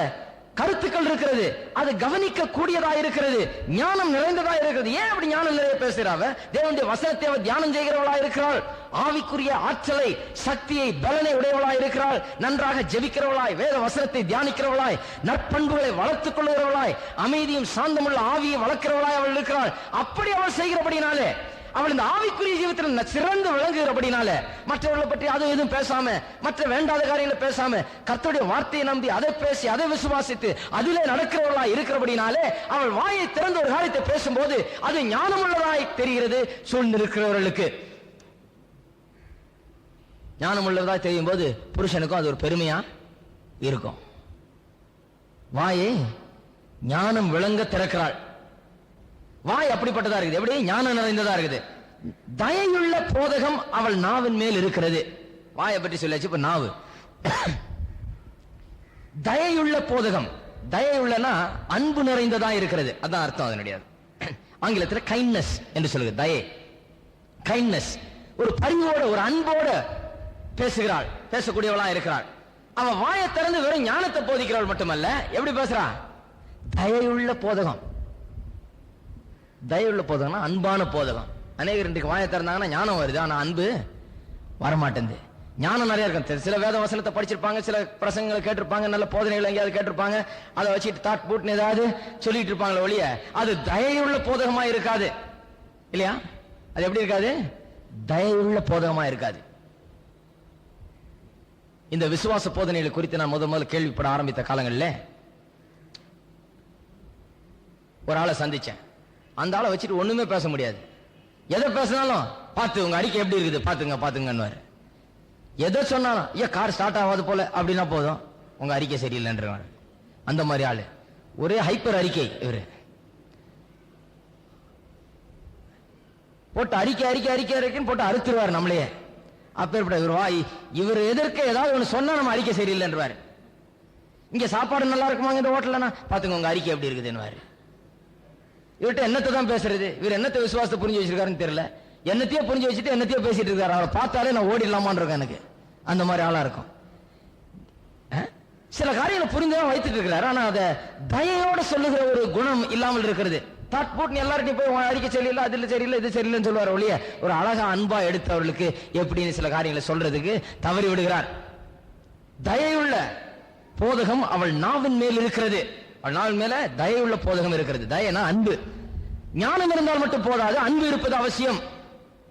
கருத்துக்கள் இருக்கிறது, அது கவனிக்க கூடியதா இருக்கிறது, ஞானம் நிறைந்ததா இருக்கிறது. ஏன் அப்படி ஞானம் நிறைய பேசுகிறாவ? தேவனுடைய வசனத்தை அவள் தியானம் செய்கிறவளா இருக்கிறாள். ஆவிக்குரிய ஆற்றலை, சக்தியை, பலனை உடையவளாய் இருக்கிறாள். நன்றாக ஜெபிக்கிறவளாய், வேத வசனத்தை தியானிக்கிறவளாய், நற்பண்புகளை வளர்த்துக் கொள்கிறவளாய், அமைதியும் சாந்தமுள்ள ஆவியை வளர்க்கிறவளாய் அவள் இருக்கிறாள். அப்படி அவள் செய்கிறபடினாலே, அவள் இந்த ஆவிக்குரிய ஜீவிதத்தில் சிறந்து விளங்குகிறபடினால மற்றவர்களை பற்றி அது எதுவும் பேசாம, மற்ற வேண்டாத காரியங்களை பேசாம, கர்த்தருடைய வார்த்தையை நம்பி அதை பேசி அதை விசுவாசித்து அதிலே நடக்கிறவர்களாய் இருக்கிறபடினாலே அவள் வாயை திறந்த ஒரு காரியத்தை பேசும்போது அது ஞானமுள்ளதாய் தெரிகிறது. சூழ்ந்திருக்கிறவர்களுக்கு ஞானமுள்ளதாய் தெரியும் போது புருஷனுக்கும் அது ஒரு பெருமையா இருக்கும். வாயை ஞானம் விளங்க திறக்கிறாள். வாய் அப்படிப்பட்டதா இருக்குது. எப்படி? ஞானம் நிறைந்ததா இருக்குது. தயையுள்ள போதகம் அவள் நாவின் மேல் இருக்கிறது. வாயை பற்றி சொல்லியாச்சு, இப்ப நாவு. தயையுள்ள போதகம், தயையுள்ளனா அன்பு நிறைந்ததா இருக்கிறது, அதான் அர்த்தம் அதனுடைய. ஆங்கிலத்தில் கைண்ட்னஸ் என்று சொல்லுது. தயை, கைண்ட்னஸ், ஒரு பரிவோட ஒரு அன்போட பேசுகிறாள், பேசக்கூடியவளா இருக்கிறாள். அவன் வாயை திறந்து வெறும் ஞானத்தை போதிக்கிறவள் மட்டுமல்ல, எப்படி பேசுறா? தயையுள்ள போதகம். தயவுள்ள போதகம்னா அன்பான போதகம். அநேகர் இன்றைக்கு வாயை திறந்தாங்கன்னா ஞானம் வருது, ஆனா அன்பு வரமாட்டேங்குது. ஞானம் நிறைய இருக்கும். சில வேத வசனத்தை படிச்சிருப்பாங்க, சில பிரசங்களை கேட்டிருப்பாங்க, நல்ல போதனைகள் எங்கேயாவது கேட்டிருப்பாங்க, அதை வச்சுட்டு தாட் பூட்னு ஏதாவது சொல்லிட்டு இருப்பாங்களே ஒழிய அது தயையுள்ள போதகமா இருக்காது. இல்லையா? அது எப்படி இருக்காது? தயையுள்ள போதகமா இருக்காது. இந்த விசுவாச போதனைகள் குறித்து நான் முதல்ல கேள்விப்பட ஆரம்பித்த காலங்களில் ஒரு ஆளை சந்திச்சேன். அந்த ஆளை வச்சுட்டு ஒண்ணுமே பேச முடியாது. எதை பேசினாலும் பார்த்து உங்க அறிக்கை எப்படி இருக்குது பாத்துங்கன்னு. எதை சொன்னாலும் ஏன் கார் ஸ்டார்ட் ஆகாது போல அப்படின்னா போதும் உங்க அறிக்கை சரியில்லைன்ற அந்த மாதிரி ஆளு. ஒரே ஹைப்பர் அறிக்கை. இவரு போட்டு அறிக்கைன்னு போட்டு அறுத்துருவார் நம்மளையே. அப்பேற்பட்ட இவர் எதற்கு ஏதாவது ஒண்ணு சொன்னா நம்ம அறிக்கை சரியில்லைன்றாரு. இங்க சாப்பாடு நல்லா இருக்குமாங்க இந்த ஹோட்டல்னா, பாத்துங்க உங்க அறிக்கை எப்படி இருக்குதுன்னு. இவர்கிட்ட என்னத்தை தான் பேசுறது, இவர் என்னத்தை விசுவாசத்தை புரிஞ்சு வச்சிருக்காருன்னு தெரியல. என்னத்தையோ புரிஞ்சு வச்சுட்டு என்னத்தையோ பேசிட்டு இருக்காரு. அவரை பார்த்தாலே நான் ஓடிடலாமான் இருக்கேன் எனக்கு. அந்த மாதிரி ஆளா இருக்கும். சில காரியங்களை புரிந்துதான் வைத்துட்டு இருக்கிறாரு. ஆனா அதை தயையோட சொல்லுகிற ஒரு குணம் இல்லாமல் இருக்கிறது. தாட் போட்டு எல்லார்ட்டையும் போய் அறிக்கை சரியில்லை, அதுல சரியில்லை, இது சரியில்லைன்னு சொல்லுவார் ஒழிய ஒரு அழகா அன்பா எடுத்தவர்களுக்கு எப்படின்னு சில காரியங்களை சொல்றதுக்கு தவறி விடுகிறார். தயையுள்ள போதகம் அவள் நாவின் மேல் இருக்கிறது. அவள் நாவின் மேல தயையுள்ள போதகம் இருக்கிறது. தயனா அன்பு. ஞானம் இருந்தால் மட்டும் போதாது, அன்பு இருப்பது அவசியம்.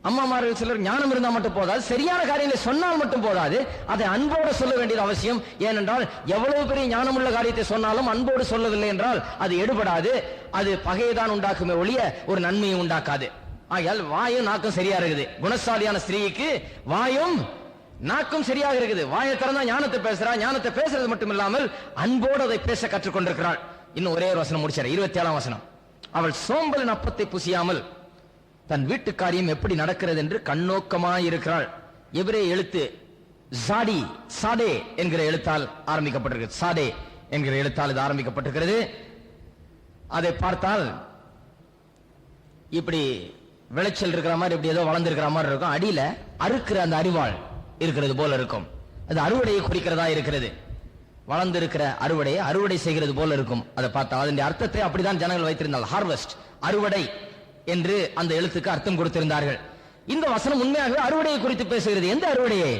அம்மாமார்கள் சிலர் ஞானம் இருந்தால் மட்டும் போதாது, சரியான காரியங்களை சொன்னால் மட்டும் போதாது, அதை அன்போடு சொல்ல வேண்டியது அவசியம். ஏனென்றால் எவ்வளவு பெரிய ஞானமுள்ள காரியத்தை சொன்னாலும் அன்போடு சொல்லவில்லை என்றால் அது எடுபடாது. அது பகையைதான் உண்டாக்குமே ஒழிய ஒரு நன்மையை உண்டாக்காது. ஆகையால் வாயும் நாக்கும் சரியா இருக்குது. குணசாலியான ஸ்திரீக்கு வாயும் நாக்கும் சரியாக இருக்குது. வாயை திறந்தா ஞானத்தை பேசுறா. ஞானத்தை பேசுறது மட்டும் இல்லாமல் அன்போடு அதை பேச கற்றுக்கொண்டிருக்கிறாள். இன்னும் ஒரே ஒரு வசனம் முடிச்சார். 27ஆம் வசனம். அவள் சோம்பலின் அப்பத்தை புசியாமல் தன் வீட்டு காரியம் எப்படி நடக்கிறது என்று கண்ணோக்கமாயிருக்கிறாள். எபிரேய எழுத்து சாடி, சாடே என்கிற எழுத்தால் ஆரம்பிக்கப்பட்டிருக்கிறது. சாடே என்கிற எழுத்தால் இது ஆரம்பிக்கப்பட்டிருக்கிறது. அதை பார்த்தால் இப்படி விளைச்சல் இருக்கிற மாதிரி, இப்படி ஏதோ வளர்ந்திருக்கிற மாதிரி இருக்கும். அடியில அறுக்கிற அந்த அரிவாள் இருக்கிறது போல இருக்கும். அது அறுவடையை குறிக்கிறதா இருக்கிறது. வளர்ந்திருக்கிற அறுவடை செய்கிறது போல இருக்கும். அதை பார்த்தா அதன் அர்த்தத்தை அப்படிதான் ஜனங்கள் வைத்திருந்தால் ஹார்வெஸ்ட், அறுவடை என்று அந்த எழுத்துக்கு அர்த்தம் கொடுத்திருந்தார்கள். இந்த வசனம் உண்மையாகவே அறுவடையை குறித்து பேசுகிறது. எந்த அறுவடையை?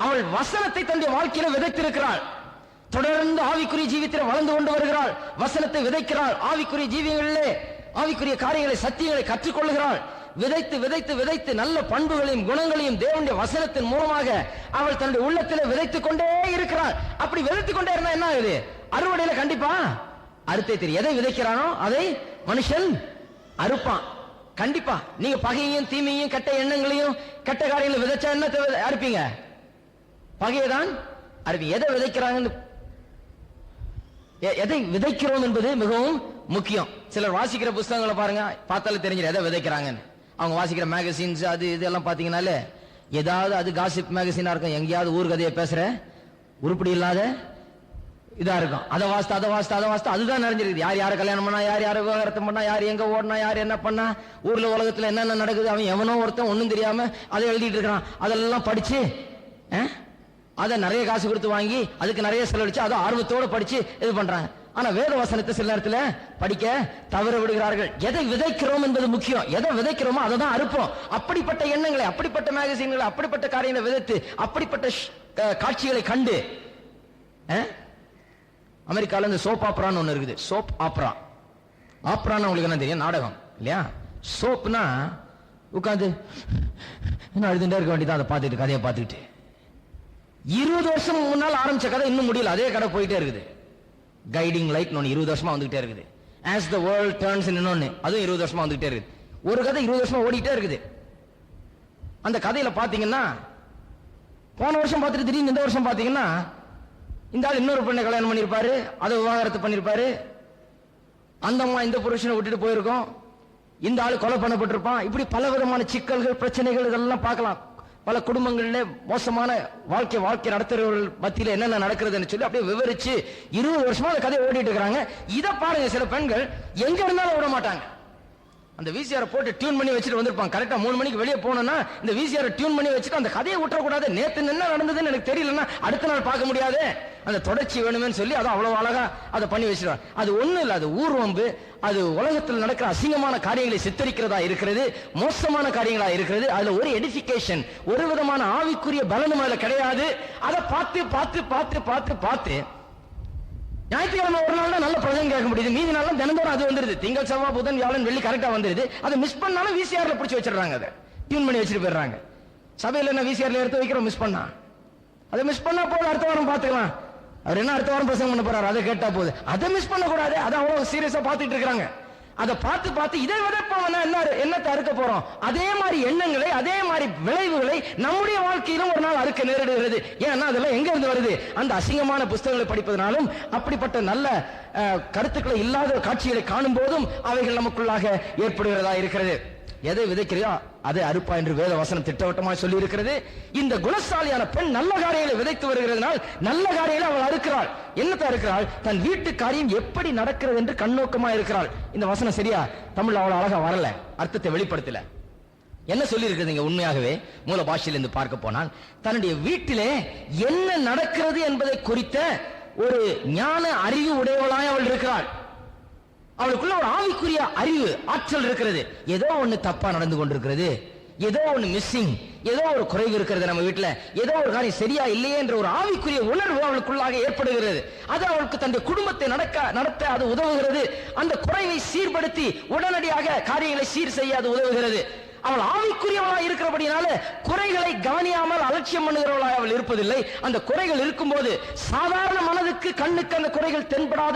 அவள் வசனத்தை தன்னுடைய வாழ்க்கையில விதைத்திருக்கிறாள். தொடர்ந்து ஆவிக்குரிய ஜீவியத்தில் வளர்ந்து கொண்டு வருகிறாள். வசனத்தை விதைக்கிறாள். ஆவிக்குரிய ஜீவியங்களிலே ஆவிக்குரிய காரியங்களை, சத்தியங்களை கற்றுக்கொள்கிறாள். விதைத்து விதைத்து விதைத்து நல்ல பண்புகளையும் குணங்களையும் தேவனுடைய வசனத்தின் மூலமாக அவள் தன்னுடைய உள்ளத்திலே விதைத்துக் கொண்டே இருக்கிறாள். அப்படி விதைத்துக் கொண்டே இருந்தா என்ன ஆகுது? அறுவடையில கண்டிப்பா அறுத்தே தெரியும். எதை விதைக்கிறானோ அதை மனுஷன் அறுப்பான். கண்டிப்பா நீங்க பகையையும் தீமையும் கெட்ட எண்ணங்களையும் கெட்ட காரியங்களை விதைச்சா என்ன அறுப்பீங்க? பகையைதான் அறுப்பீங்க. எதை விதைக்கிறாங்கன்னு, எதை விதைக்கிறோம் என்பது மிகவும் முக்கியம். சிலர் வாசிக்கிற புத்தகங்களை பாருங்க, பார்த்தாலே தெரிஞ்சிடும் எதை விதைக்கிறாங்கன்னு. அவங்க வாசிக்கிற மேகசின்ஸ் அது இதெல்லாம் பாத்தீங்கன்னாலே ஏதாவது அது காசிப் மேகசினா இருக்கும். எங்கேயாவது ஊர் கதையை பேசுற உருப்படி இல்லாத இதா இருக்கும். அதை வாசித்து அதுதான் நிறைஞ்சிருக்கு. யார் யாரை கல்யாணம் பண்ணா, யார் யாரை விவகாரத்தை பண்ணா, யார் எங்க ஓடனா, யார் என்ன பண்ணா, ஊர்ல உலகத்துல என்னென்ன நடக்குது, அவன் எவனோ ஒருத்தன் ஒண்ணும் தெரியாம அதை எழுதிட்டு இருக்கான். அதெல்லாம் படிச்சு அதை நிறைய காசு கொடுத்து வாங்கி அதுக்கு நிறைய செலவழிச்சு அதை ஆர்வத்தோடு படிச்சு இது பண்றாங்க. ஆனா வேத வசனத்தை சில நேரத்துல படிக்க தவற விடுகிறார்கள். எதை விதைக்கிறோம் என்பது முக்கியம். எதை விதைக்கிறோமோ அதை தான் அறுப்போம். அப்படிப்பட்ட எண்ணங்களை, அப்படிப்பட்ட மேகசின்களை, அப்படிப்பட்ட காரியங்களை விதைத்து அப்படிப்பட்ட காட்சிகளை கண்டு அமெரிக்கால இந்த சோப் ஆப்ரான்னு ஒண்ணு இருக்குது. சோப் ஆப்ரா. ஆப்ரான்னு உங்களுக்கு என்ன தெரியும்? நாடகம் இல்லையா? சோப்னா உட்காந்து என்ன அழுதுண்டே இருக்க வேண்டியதான். அதை பார்த்துட்டு கதையை பார்த்துக்கிட்டு 20 வருஷம் முன்னால் ஆரம்பிச்ச கதை இன்னும் முடியல. அதே கதை போயிட்டே இருக்குது. கைடிங் லைட் 20 வருஷமா வந்துகிட்டே இருக்குது. As the world turns இன்னொன்னு, அதுவும் 20 வருஷமா வந்துகிட்டே இருக்குது. ஒரு கதை 20 வருஷமா ஓடிட்டே இருக்குது. அந்த கதையில பாத்தீங்கன்னா போன வருஷம் பார்த்துட்டு திடீர்னு இந்த வருஷம் பாத்தீங்கன்னா இந்த ஆள் இன்னொரு பெண்ணை கல்யாணம் பண்ணிருப்பாரு, அதை விவாகரத்து பண்ணிருப்பாரு. அந்த அம்மா இந்த புருஷனை விட்டுட்டு போயிருக்கோம். இந்த ஆள் கொலை பண்ணப்பட்டிருப்பான். இப்படி பல விதமான சிக்கல்கள், பிரச்சனைகள் இதெல்லாம் பார்க்கலாம். பல குடும்பங்கள்ல மோசமான வாழ்க்கை நடத்துறவர்கள் மத்தியில என்னென்ன நடக்கிறதுன்னு சொல்லி அப்படியே விவரிச்சு 20 வருஷமா அந்த கதையை ஓடிட்டு இருக்காங்க. இதை பாருங்க, சில பெண்கள் எங்க இருந்தாலும் விட மாட்டாங்க. அந்த விசிஆர் போட்டு டியூன் பண்ணி வச்சுட்டு வந்திருப்பாங்க. கரெக்டா 3 மணிக்கு வெளியே போனோம்னா இந்த விசிஆர் டியூன் பண்ணி வச்சுட்டு அந்த கதையை விட்டுறக்கூடாது. நேத்து என்ன நடந்ததுன்னு எனக்கு தெரியலன்னா அடுத்த நாள் பார்க்க முடியாது. அந்த தொடர்ச்சி வேணுமே சொல்லி அதை அவ்வளவு அழகா அதை பண்ணி வச்சிருவாங்க. அது ஒண்ணு இல்ல, அது ஊர்வம்பு. அது உலகத்தில் நடக்கிற அசிங்கமான காரியங்களை சித்தரிக்கிறதா இருக்கிறது, மோசமான காரியங்களா இருக்கிறது. அதுல ஒரு எடிபிகேஷன், ஒரு விதமான ஆவிக்குரிய பலனும் அதுல கிடையாது. அதை பார்த்து பார்த்து பார்த்து பார்த்து பார்த்து ஞாயிற்றுக்கிழமை ஒரு நாள் தான் நல்ல பிரசங்கம் கேட்க முடியுது. மீதி நாளும் தினந்தோறும் அது வந்துருது. திங்கள், செவ்வாய், புதன், வியாழன், வெள்ளி கரெக்டா வந்துருது. அதை மிஸ் பண்ணாலும் விசிஆர்ல பிடிச்சி வச்சிடறாங்க. அதை டியூன் பண்ணி வச்சுட்டு போயிடுறாங்க. சபையில என்ன விசிஆர்ல எடுத்து வைக்கிறோம், மிஸ் பண்ணா அதை மிஸ் பண்ணா போது அடுத்த வாரம் பாத்துக்கலாம். அவர் என்ன அடுத்த வாரம் பிரசங்கம் பண்ண போறாரு, அதை கேட்டா போகுது. அதை மிஸ் பண்ண கூடாது. அதை அவ்வளவு சீரியஸா பார்த்துட்டு இருக்காங்க. அதை பார்த்து பார்த்து இதை விதைப்போம், என்னத்தை அறுக்க போறோம். அதே மாதிரி எண்ணங்களை, அதே மாதிரி விளைவுகளை நம்முடைய வாழ்க்கையிலும் ஒரு நாள் அறுக்க நேரிடுகிறது. ஏன்னா அதெல்லாம் எங்க இருந்து வருது? அந்த அசிங்கமான புத்தகங்களை படிப்பதனாலும் அப்படிப்பட்ட நல்ல கருத்துக்களை இல்லாத காட்சிகளை காணும் போதும் அவைகள் நமக்குள்ளாக ஏற்படுகிறதா இருக்கிறது. எதை விதைக்கிறியோ அதை அறுப்பா என்று வேத வசனம் திட்டவட்டமாக சொல்லி இருக்கிறது. இந்த குணசாலியான பெண் நல்ல காரியங்களை விதைத்து வருகிறதுனால் நல்ல காரியங்களை அவள் அறுக்கிறாள். என்னத்தை அறுக்கிறாள்? தன் வீட்டு காரியம் எப்படி நடக்கிறது என்று கண்ணோக்கமா இருக்கிறாள். இந்த வசனம் சரியா தமிழ் அவ்வளவு அழகா வரல, அர்த்தத்தை வெளிப்படுத்தல. என்ன சொல்லி இருக்குதுங்க? உண்மையாகவே மூல பாஷையிலிருந்து பார்க்க போனால் தன்னுடைய வீட்டிலே என்ன நடக்கிறது என்பதை குறித்த ஒரு ஞான அறிவு உடையவளாய் அவள் இருக்கிறாள். அவளுக்குள்ள ஒரு ஆவிக்குரிய அறிவு ஆற்றல் இருக்கிறது. ஏதோ ஒண்ணு தப்பா நடந்து கொண்டிருக்கிறது, ஏதோ ஒண்ணு மிஸ்ஸிங், ஏதோ ஒரு குறைவு இருக்கிறது நம்ம வீட்டுல, ஏதோ ஒரு காரியம் சரியா இல்லையே என்ற ஒரு ஆவிக்குரிய உணர்வு அவளுக்குள்ளாக ஏற்படுகிறது. அது அவளுக்கு தன்னுடைய குடும்பத்தை நடத்த அது உதவுகிறது. அந்த குறைவை சீர்படுத்தி உடனடியாக காரியங்களை சீர் செய்ய அது உதவுகிறது. அவள் ஆவிக்குரியவளாய் இருக்கிறபடினால குறைகளை கவனியாமல் அலட்சியம் பண்ணுகிறவளாய் அவள் இருப்பதில்லை. அந்த குறைகள் இருக்கும்போது சாதாரண மனதுக்கு கண்ணுக்கு அந்த குறைகள் தென்படாத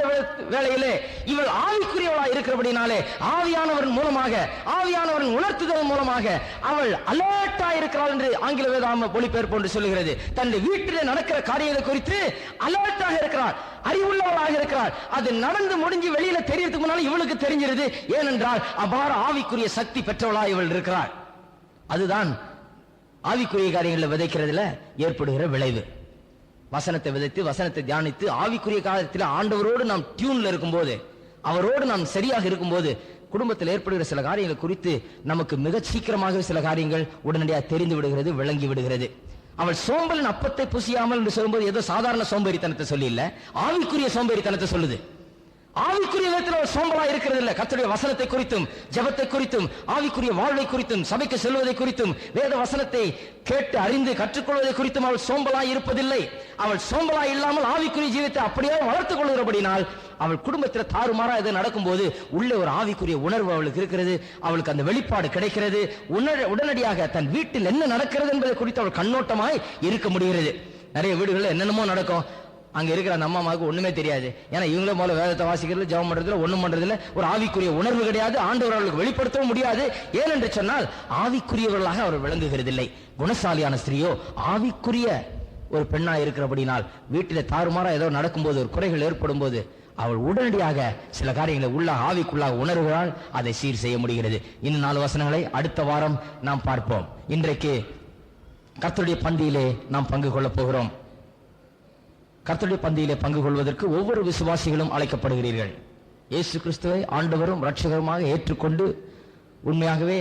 வேளையிலே இவள் ஆவிக்குரியவளாய் இருக்கிறபடினாலே ஆவியானவரின் மூலமாக, ஆவியானவரின் உணர்த்துதல் மூலமாக அவள் அலர்ட்டா இருக்கிறாள் என்று ஆங்கில வேதாம மொழிபெயர்ப்பு என்று சொல்லுகிறது. தன்னுடைய வீட்டிலே நடக்கிற காரியங்களை குறித்து அலர்ட்டாக இருக்கிறாள், அறிவுள்ளவளாக இருக்கிறாள். அது நடந்து முடிஞ்சு வெளியில தெரியறதுக்கு முன்னால இவளுக்கு தெரிஞ்சிருது. ஏனென்றால் அபார ஆவிக்குரிய சக்தி பெற்றவளாக இவள் இருக்கிறாள். அதுதான் ஆவிக்குரிய காரியங்களை விதைக்கிறதுல ஏற்படுகிற விளைவு. வசனத்தை விதைத்து வசனத்தை தியானித்து ஆவிக்குரிய காரியத்தில் ஆண்டவரோடு நாம் டியூன்ல இருக்கும்போது, அவரோடு நாம் சரியாக இருக்கும்போது குடும்பத்தில் ஏற்படுகிற சில காரியங்கள் குறித்து நமக்கு மிக சீக்கிரமாக சில காரியங்கள் உடனடியாக தெரிந்து விடுகிறது, விளங்கி விடுகிறது. அவள் சோம்பலின் அப்பத்தை புசியாமல் என்று சொல்லும்போது ஏதோ சாதாரண சோம்பேறித்தனத்தை சொல்லி இல்ல, ஆவிக்குரிய சோம்பேறித்தனத்தை சொல்லுது. ஆவிக்குரிய விதத்தில் அவள் சோம்பலா இருக்கிறது இல்ல. கர்த்தருடைய வசனத்தை குறித்தும், ஜெபத்தை குறித்தும், ஆவிக்குரிய வாழ்வை குறித்தும், சபைக்கு செல்வதை குறித்தும், வேத வசனத்தை கேட்டு அறிந்து கற்றுக்கொள்வதை குறித்தும் அவள் சோம்பலா இருப்பதில்லை. அவள் சோம்பலா இல்லாமல் ஆவிக்குரிய ஜீவித்தை அப்படியே வளர்த்துக் கொள்கிறபடினால் அவள் குடும்பத்தில் தாறுமாறா எது நடக்கும்போது உள்ளே ஒரு ஆவிக்குரிய உணர்வு அவளுக்கு இருக்கிறது. அவளுக்கு அந்த வெளிப்பாடு கிடைக்கிறது. உடனடியாக தன் வீட்டில் என்ன நடக்கிறது என்பதை குறித்து அவள் கண்ணோட்டமாய் இருக்க முடிகிறது. நிறைய வீடுகளில் என்னென்னமோ நடக்கும், அங்க இருக்கிற அந்த அம்மாவுக்கு ஒண்ணுமே தெரியாது. ஏன்னா இவங்கள போல வேதத்தை வாசிக்கிறது, ஜெபம் பண்றதுல, ஒண்ணும் பண்றதுல ஒரு ஆவிக்குரிய உணர்வு கிடையாது. ஆண்டவர் அவர்களுக்கு வெளிப்படுத்தவும் முடியாது. ஏனென்று சொன்னால் ஆவிக்குரியவர்களாக அவர் விளங்குகிறது இல்லை. குணசாலியான ஸ்திரீயோ ஆவிக்குரிய ஒரு பெண்ணா இருக்கிறபடினால் வீட்டில தாறுமாறா ஏதோ நடக்கும்போது, ஒரு குறைகள் ஏற்படும் போது அவள் உடனடியாக சில காரியங்களை ஆவிக்குள்ளாக உணர்வுகளால் அதை சீர் செய்ய முடிகிறது. இன்னும் 4 வசனங்களை அடுத்த வாரம் நாம் பார்ப்போம். இன்றைக்கு கர்த்தருடைய பந்தியிலே நாம் பங்கு கொள்ளப் போகிறோம். கர்த்தருடைய பந்தியிலே பங்கு கொள்வதற்கு ஒவ்வொரு விசுவாசிகளும் அழைக்கப்படுகிறீர்கள். இயேசு கிறிஸ்துவை ஆண்டவரும் இரட்சகருமாக ஏற்றுக்கொண்டு உண்மையாகவே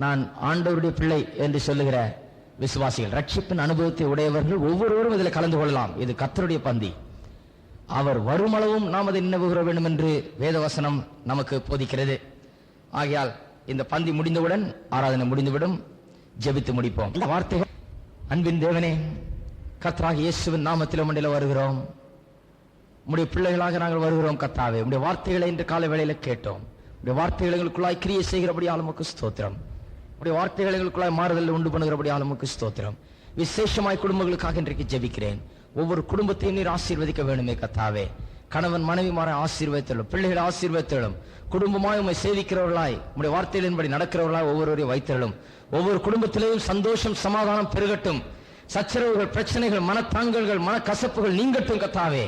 நான் ஆண்டவருடைய பிள்ளை என்று சொல்லுகிற விசுவாசிகள், ரட்சிப்பின் அனுபவத்தை உடையவர்கள் ஒவ்வொருவரும் இதில் கலந்து கொள்ளலாம். இது கர்த்தருடைய பந்தி. அவர் வருமளவும் நாம் அதை நினைவுகூர வேண்டும் என்று வேதவசனம் நமக்கு போதிக்கிறது. ஆகையால் இந்த பந்தி முடிந்தவுடன் ஆராதனை முடிந்துவிடும். ஜெபித்து முடிப்போம். இந்த வார்த்தைகள், அன்பின் தேவனே, கர்த்தராகிய இயேசுவின் நாமத்தில் மண்டில வருகிறோம். உம்முடைய பிள்ளைகளாக நாங்கள் வருகிறோம். கர்த்தாவே, உம்முடைய வார்த்தைகளை இன்று காலை வேளையில கேட்டோம். உம்முடைய வார்த்தைகள் எங்களுக்குள்ளாய் கிரியை செய்கிறபடியால் உமக்கு ஸ்தோத்திரம். உம்முடைய வார்த்தைகள் எங்களுக்குள்ளாய் மாறுதல் உண்டு பண்ணுகிறபடியால் உமக்கு ஸ்தோத்திரம். விசேஷமாய் குடும்பங்களுக்காக இன்றைக்கு ஜெபிக்கிறேன். ஒவ்வொரு குடும்பத்தையும் நீர் ஆசீர்வதிக்க வேண்டுமே கர்த்தாவே. கணவன் மனைவிமாரை ஆசீர்வதித்தலும், பிள்ளைகளை ஆசீர்வதித்தலும், குடும்பமாய் உம்மை சேவிக்கிறவர்களாய் உம்முடைய வார்த்தைகளின்படி நடக்கிறவர்களாய் ஒவ்வொருவரையும் வைத்தலும். ஒவ்வொரு குடும்பத்திலேயும் சந்தோஷம், சமாதானம் பெருகட்டும். சச்சரவுகள், பிரச்சனைகள், மனத்தாங்கல்கள், மனக்கசப்புகள் நீங்கட்டும் கர்த்தாவே.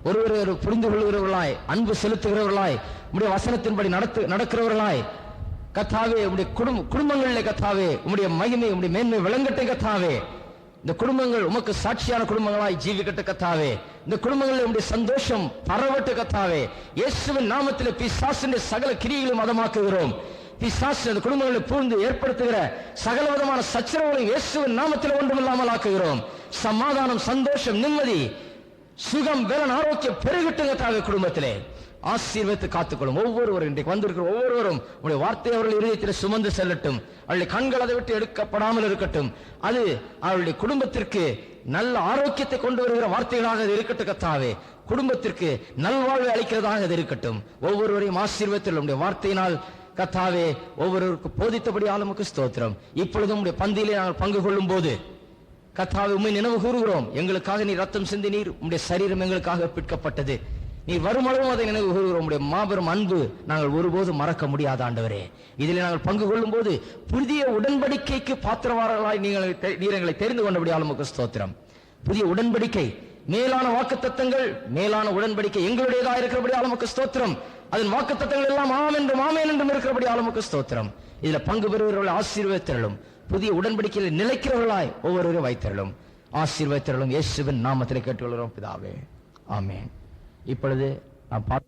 ஒருவரை புரிந்து கொள்கிறவர்களாய், அன்பு செலுத்துகிறவர்களாய், உம்முடைய வசனத்தின்படி நடக்கிறவர்களாய் கர்த்தாவே, உம்முடைய குடும்பங்களிலே கர்த்தாவே உம்முடைய மகிமை, உம்முடைய மேன்மை விளங்கட்டும் கர்த்தாவே. இந்த குடும்பங்கள் உமக்கு சாட்சியான குடும்பங்களாய் ஜீவிக்கட்ட கர்த்தாவே. இந்த குடும்பங்களில் உம்முடைய சந்தோஷம் பரவட்டு கர்த்தாவே. இயேசுவின் நாமத்தில் பிசாசின் சகல கிரியைகளும் மதமாக்குகிறோம். பிசாசு அந்த குடும்பங்களை பூர்ந்து ஏற்படுத்துகிற சகல விதமான சச்சரவுகளை இயேசுவின் நாமத்தில் ஒன்றுமில்லாமல் ஆக்குகிறோம். சமாதானம், சந்தோஷம், நிம்மதி, சுகம், பலன், ஆரோக்கியம் பெருகட்டும் கர்த்தாவே. குடும்பத்திலே ஆசீர்வதித்து காத்துக்கொள்ளும். ஒவ்வொருவரும் இன்றைக்கு வந்திருக்கிற ஒவ்வொருவரும் உடைய வார்த்தை அவர்கள் இதயத்தில் சுமந்து செல்லட்டும். அவருடைய கண்கள் அதை விட்டு எடுக்கப்படாமல் இருக்கட்டும். அது அவருடைய குடும்பத்திற்கு நல்ல ஆரோக்கியத்தை கொண்டு வருகிற வார்த்தைகளாக அது இருக்கட்டும் கர்த்தாவே. குடும்பத்திற்கு நல்வாழ்வை அளிக்கிறதாக அது இருக்கட்டும். ஒவ்வொருவரையும் ஆசீர்வதித்து உடைய வார்த்தையினால் கர்த்தாவே ஒவ்வொருவருக்கு போதித்தபடியால் உமக்கு ஸ்தோத்திரம். இப்பொழுதும் உடைய பந்தியிலே நாங்கள் பங்கு கொள்ளும் போது கர்த்தாவே உம்மை நினைவு கூறுகிறோம். எங்களுக்காக நீர் ரத்தம் சிந்தி நீர் உம்முடைய சரீரம் எங்களுக்காக பிற்கப்பட்டது. நீ வருமளவும் அதை நினைவு கூறுகிறோம். உடைய மாபெரும் அன்பு நாங்கள் ஒருபோதும் மறக்க முடியாத ஆண்டவரே. இதில் நாங்கள் பங்கு கொள்ளும் போது புதிய உடன்படிக்கைக்கு பாத்திரவாரர்களாய் நீர் எங்களை தெரிந்து கொண்டபடியால் உமக்கு ஸ்தோத்திரம். புதிய உடன்படிக்கை மேலான வாக்குத்தத்தங்கள், மேலான உடன்படிக்கை எங்களுடையதாக இருக்கிறபடி ஆளுமக்கு ஸ்தோத்திரம். அதன் வாக்குத்தத்தங்கள் எல்லாம் ஆம் என்றும் ஆமேன் என்றும் இருக்கிறபடி ஆளுமக்கு ஸ்தோத்திரம். இதுல பங்கு பெறுகிறவர்கள் ஆசீர்வதித்தருளும். புதிய உடன்படிக்கையில் நிலைக்கிறவர்களாய் ஒவ்வொருவரும் வைத்தருளும், ஆசீர்வதித்தருளும். இயேசுவின் நாமத்திலே கேட்டுக்கொள்கிறோம் பிதாவே, ஆமேன். இப்பொழுது நாம்